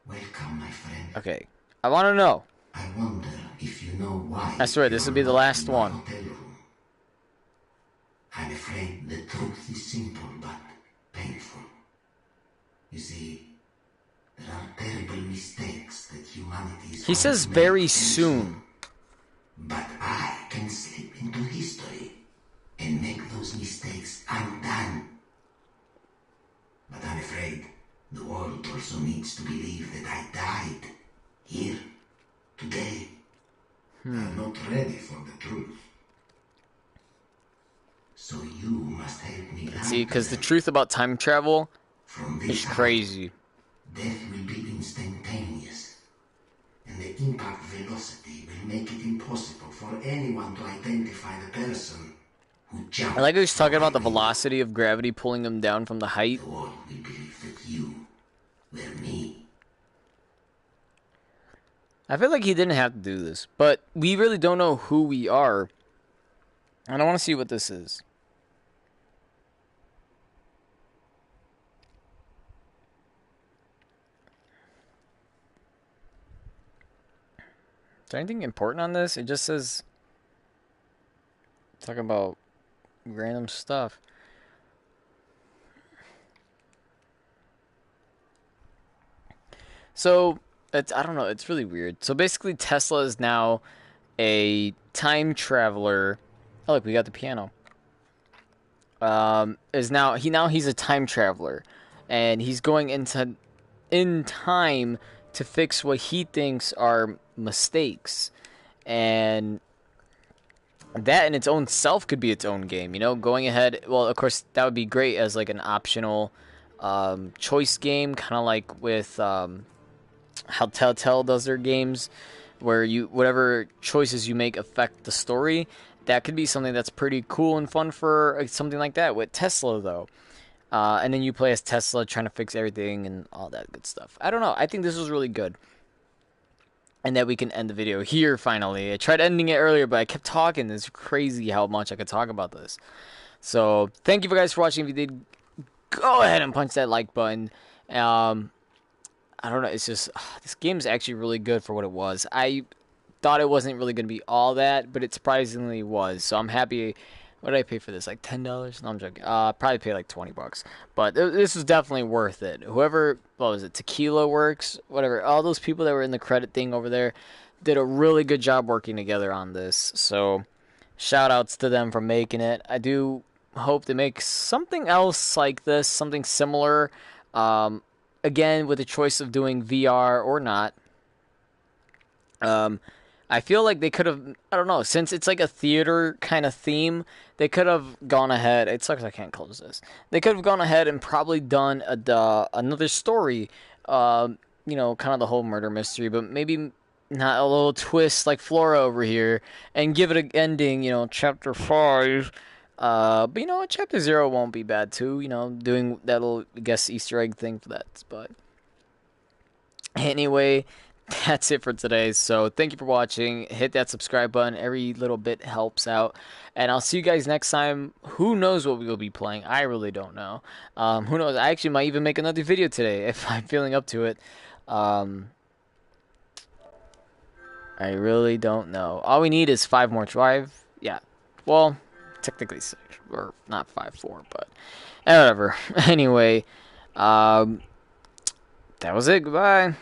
Welcome, my friend. Okay. I want to know. I wonder if you know why. I swear, this will be the last one. Hotel room. I'm afraid the truth is simple but painful. You see, there are terrible mistakes that humanity is. He says very soon. But I can slip into history and make those mistakes undone. But I'm afraid the world also needs to believe that I died. Here, today. I'm not ready for the truth. So you must help me. See, because the truth about time travel is crazy. Death will be instantaneous. And and the impact velocity will make it impossible for anyone to identify the person who jumped. I like how he's talking about the velocity of gravity pulling him down from the height. The world will believe that you were me. I feel like he didn't have to do this, but we really don't know who we are. And I want to see what this is. Is there anything important on this? It just says talking about random stuff. So I don't know, it's really weird. So basically Tesla is now a time traveler. Oh look, we got the piano. He's a time traveler, and he's going in time to fix what he thinks are mistakes. And that in its own self could be its own game, you know, going ahead. Well, of course, that would be great as like an optional choice game, kind of like with how Telltale does their games, where whatever choices you make affect the story. That could be something that's pretty cool and fun for something like that. With Tesla, though, and then you play as Tesla trying to fix everything and all that good stuff. I don't know. I think this was really good. And that we can end the video here finally. I tried ending it earlier, but I kept talking. It's crazy how much I could talk about this. So, thank you guys for watching. If you did, go ahead and punch that like button. I don't know. It's just, this game is actually really good for what it was. I thought it wasn't really going to be all that, but it surprisingly was. So, I'm happy. What did I pay for this? Like $10? No, I'm joking. Probably paid like $20. But this was definitely worth it. Whoever, what was it, Tequila Works, whatever, all those people that were in the credit thing over there did a really good job working together on this. So, shout outs to them for making it. I do hope to make something else like this, something similar. Again, with the choice of doing VR or not. I feel like they could have, I don't know, since it's like a theater kind of theme, they could have gone ahead. It sucks I can't close this. They could have gone ahead and probably done another story, you know, kind of the whole murder mystery, but maybe not a little twist like Flora over here, and give it an ending, you know, chapter 5. But you know what, chapter 0 won't be bad too, you know, doing that little, I guess, Easter egg thing for that. But anyway, that's it for today. So thank you for watching. Hit that subscribe button. Every little bit helps out. And I'll see you guys next time. Who knows what we will be playing? I really don't know. Who knows? I actually might even make another video today if I'm feeling up to it. I really don't know. All we need is 5 more drive. Yeah. Well, technically 6. Or not 5-4, but whatever. Anyway, that was it. Goodbye.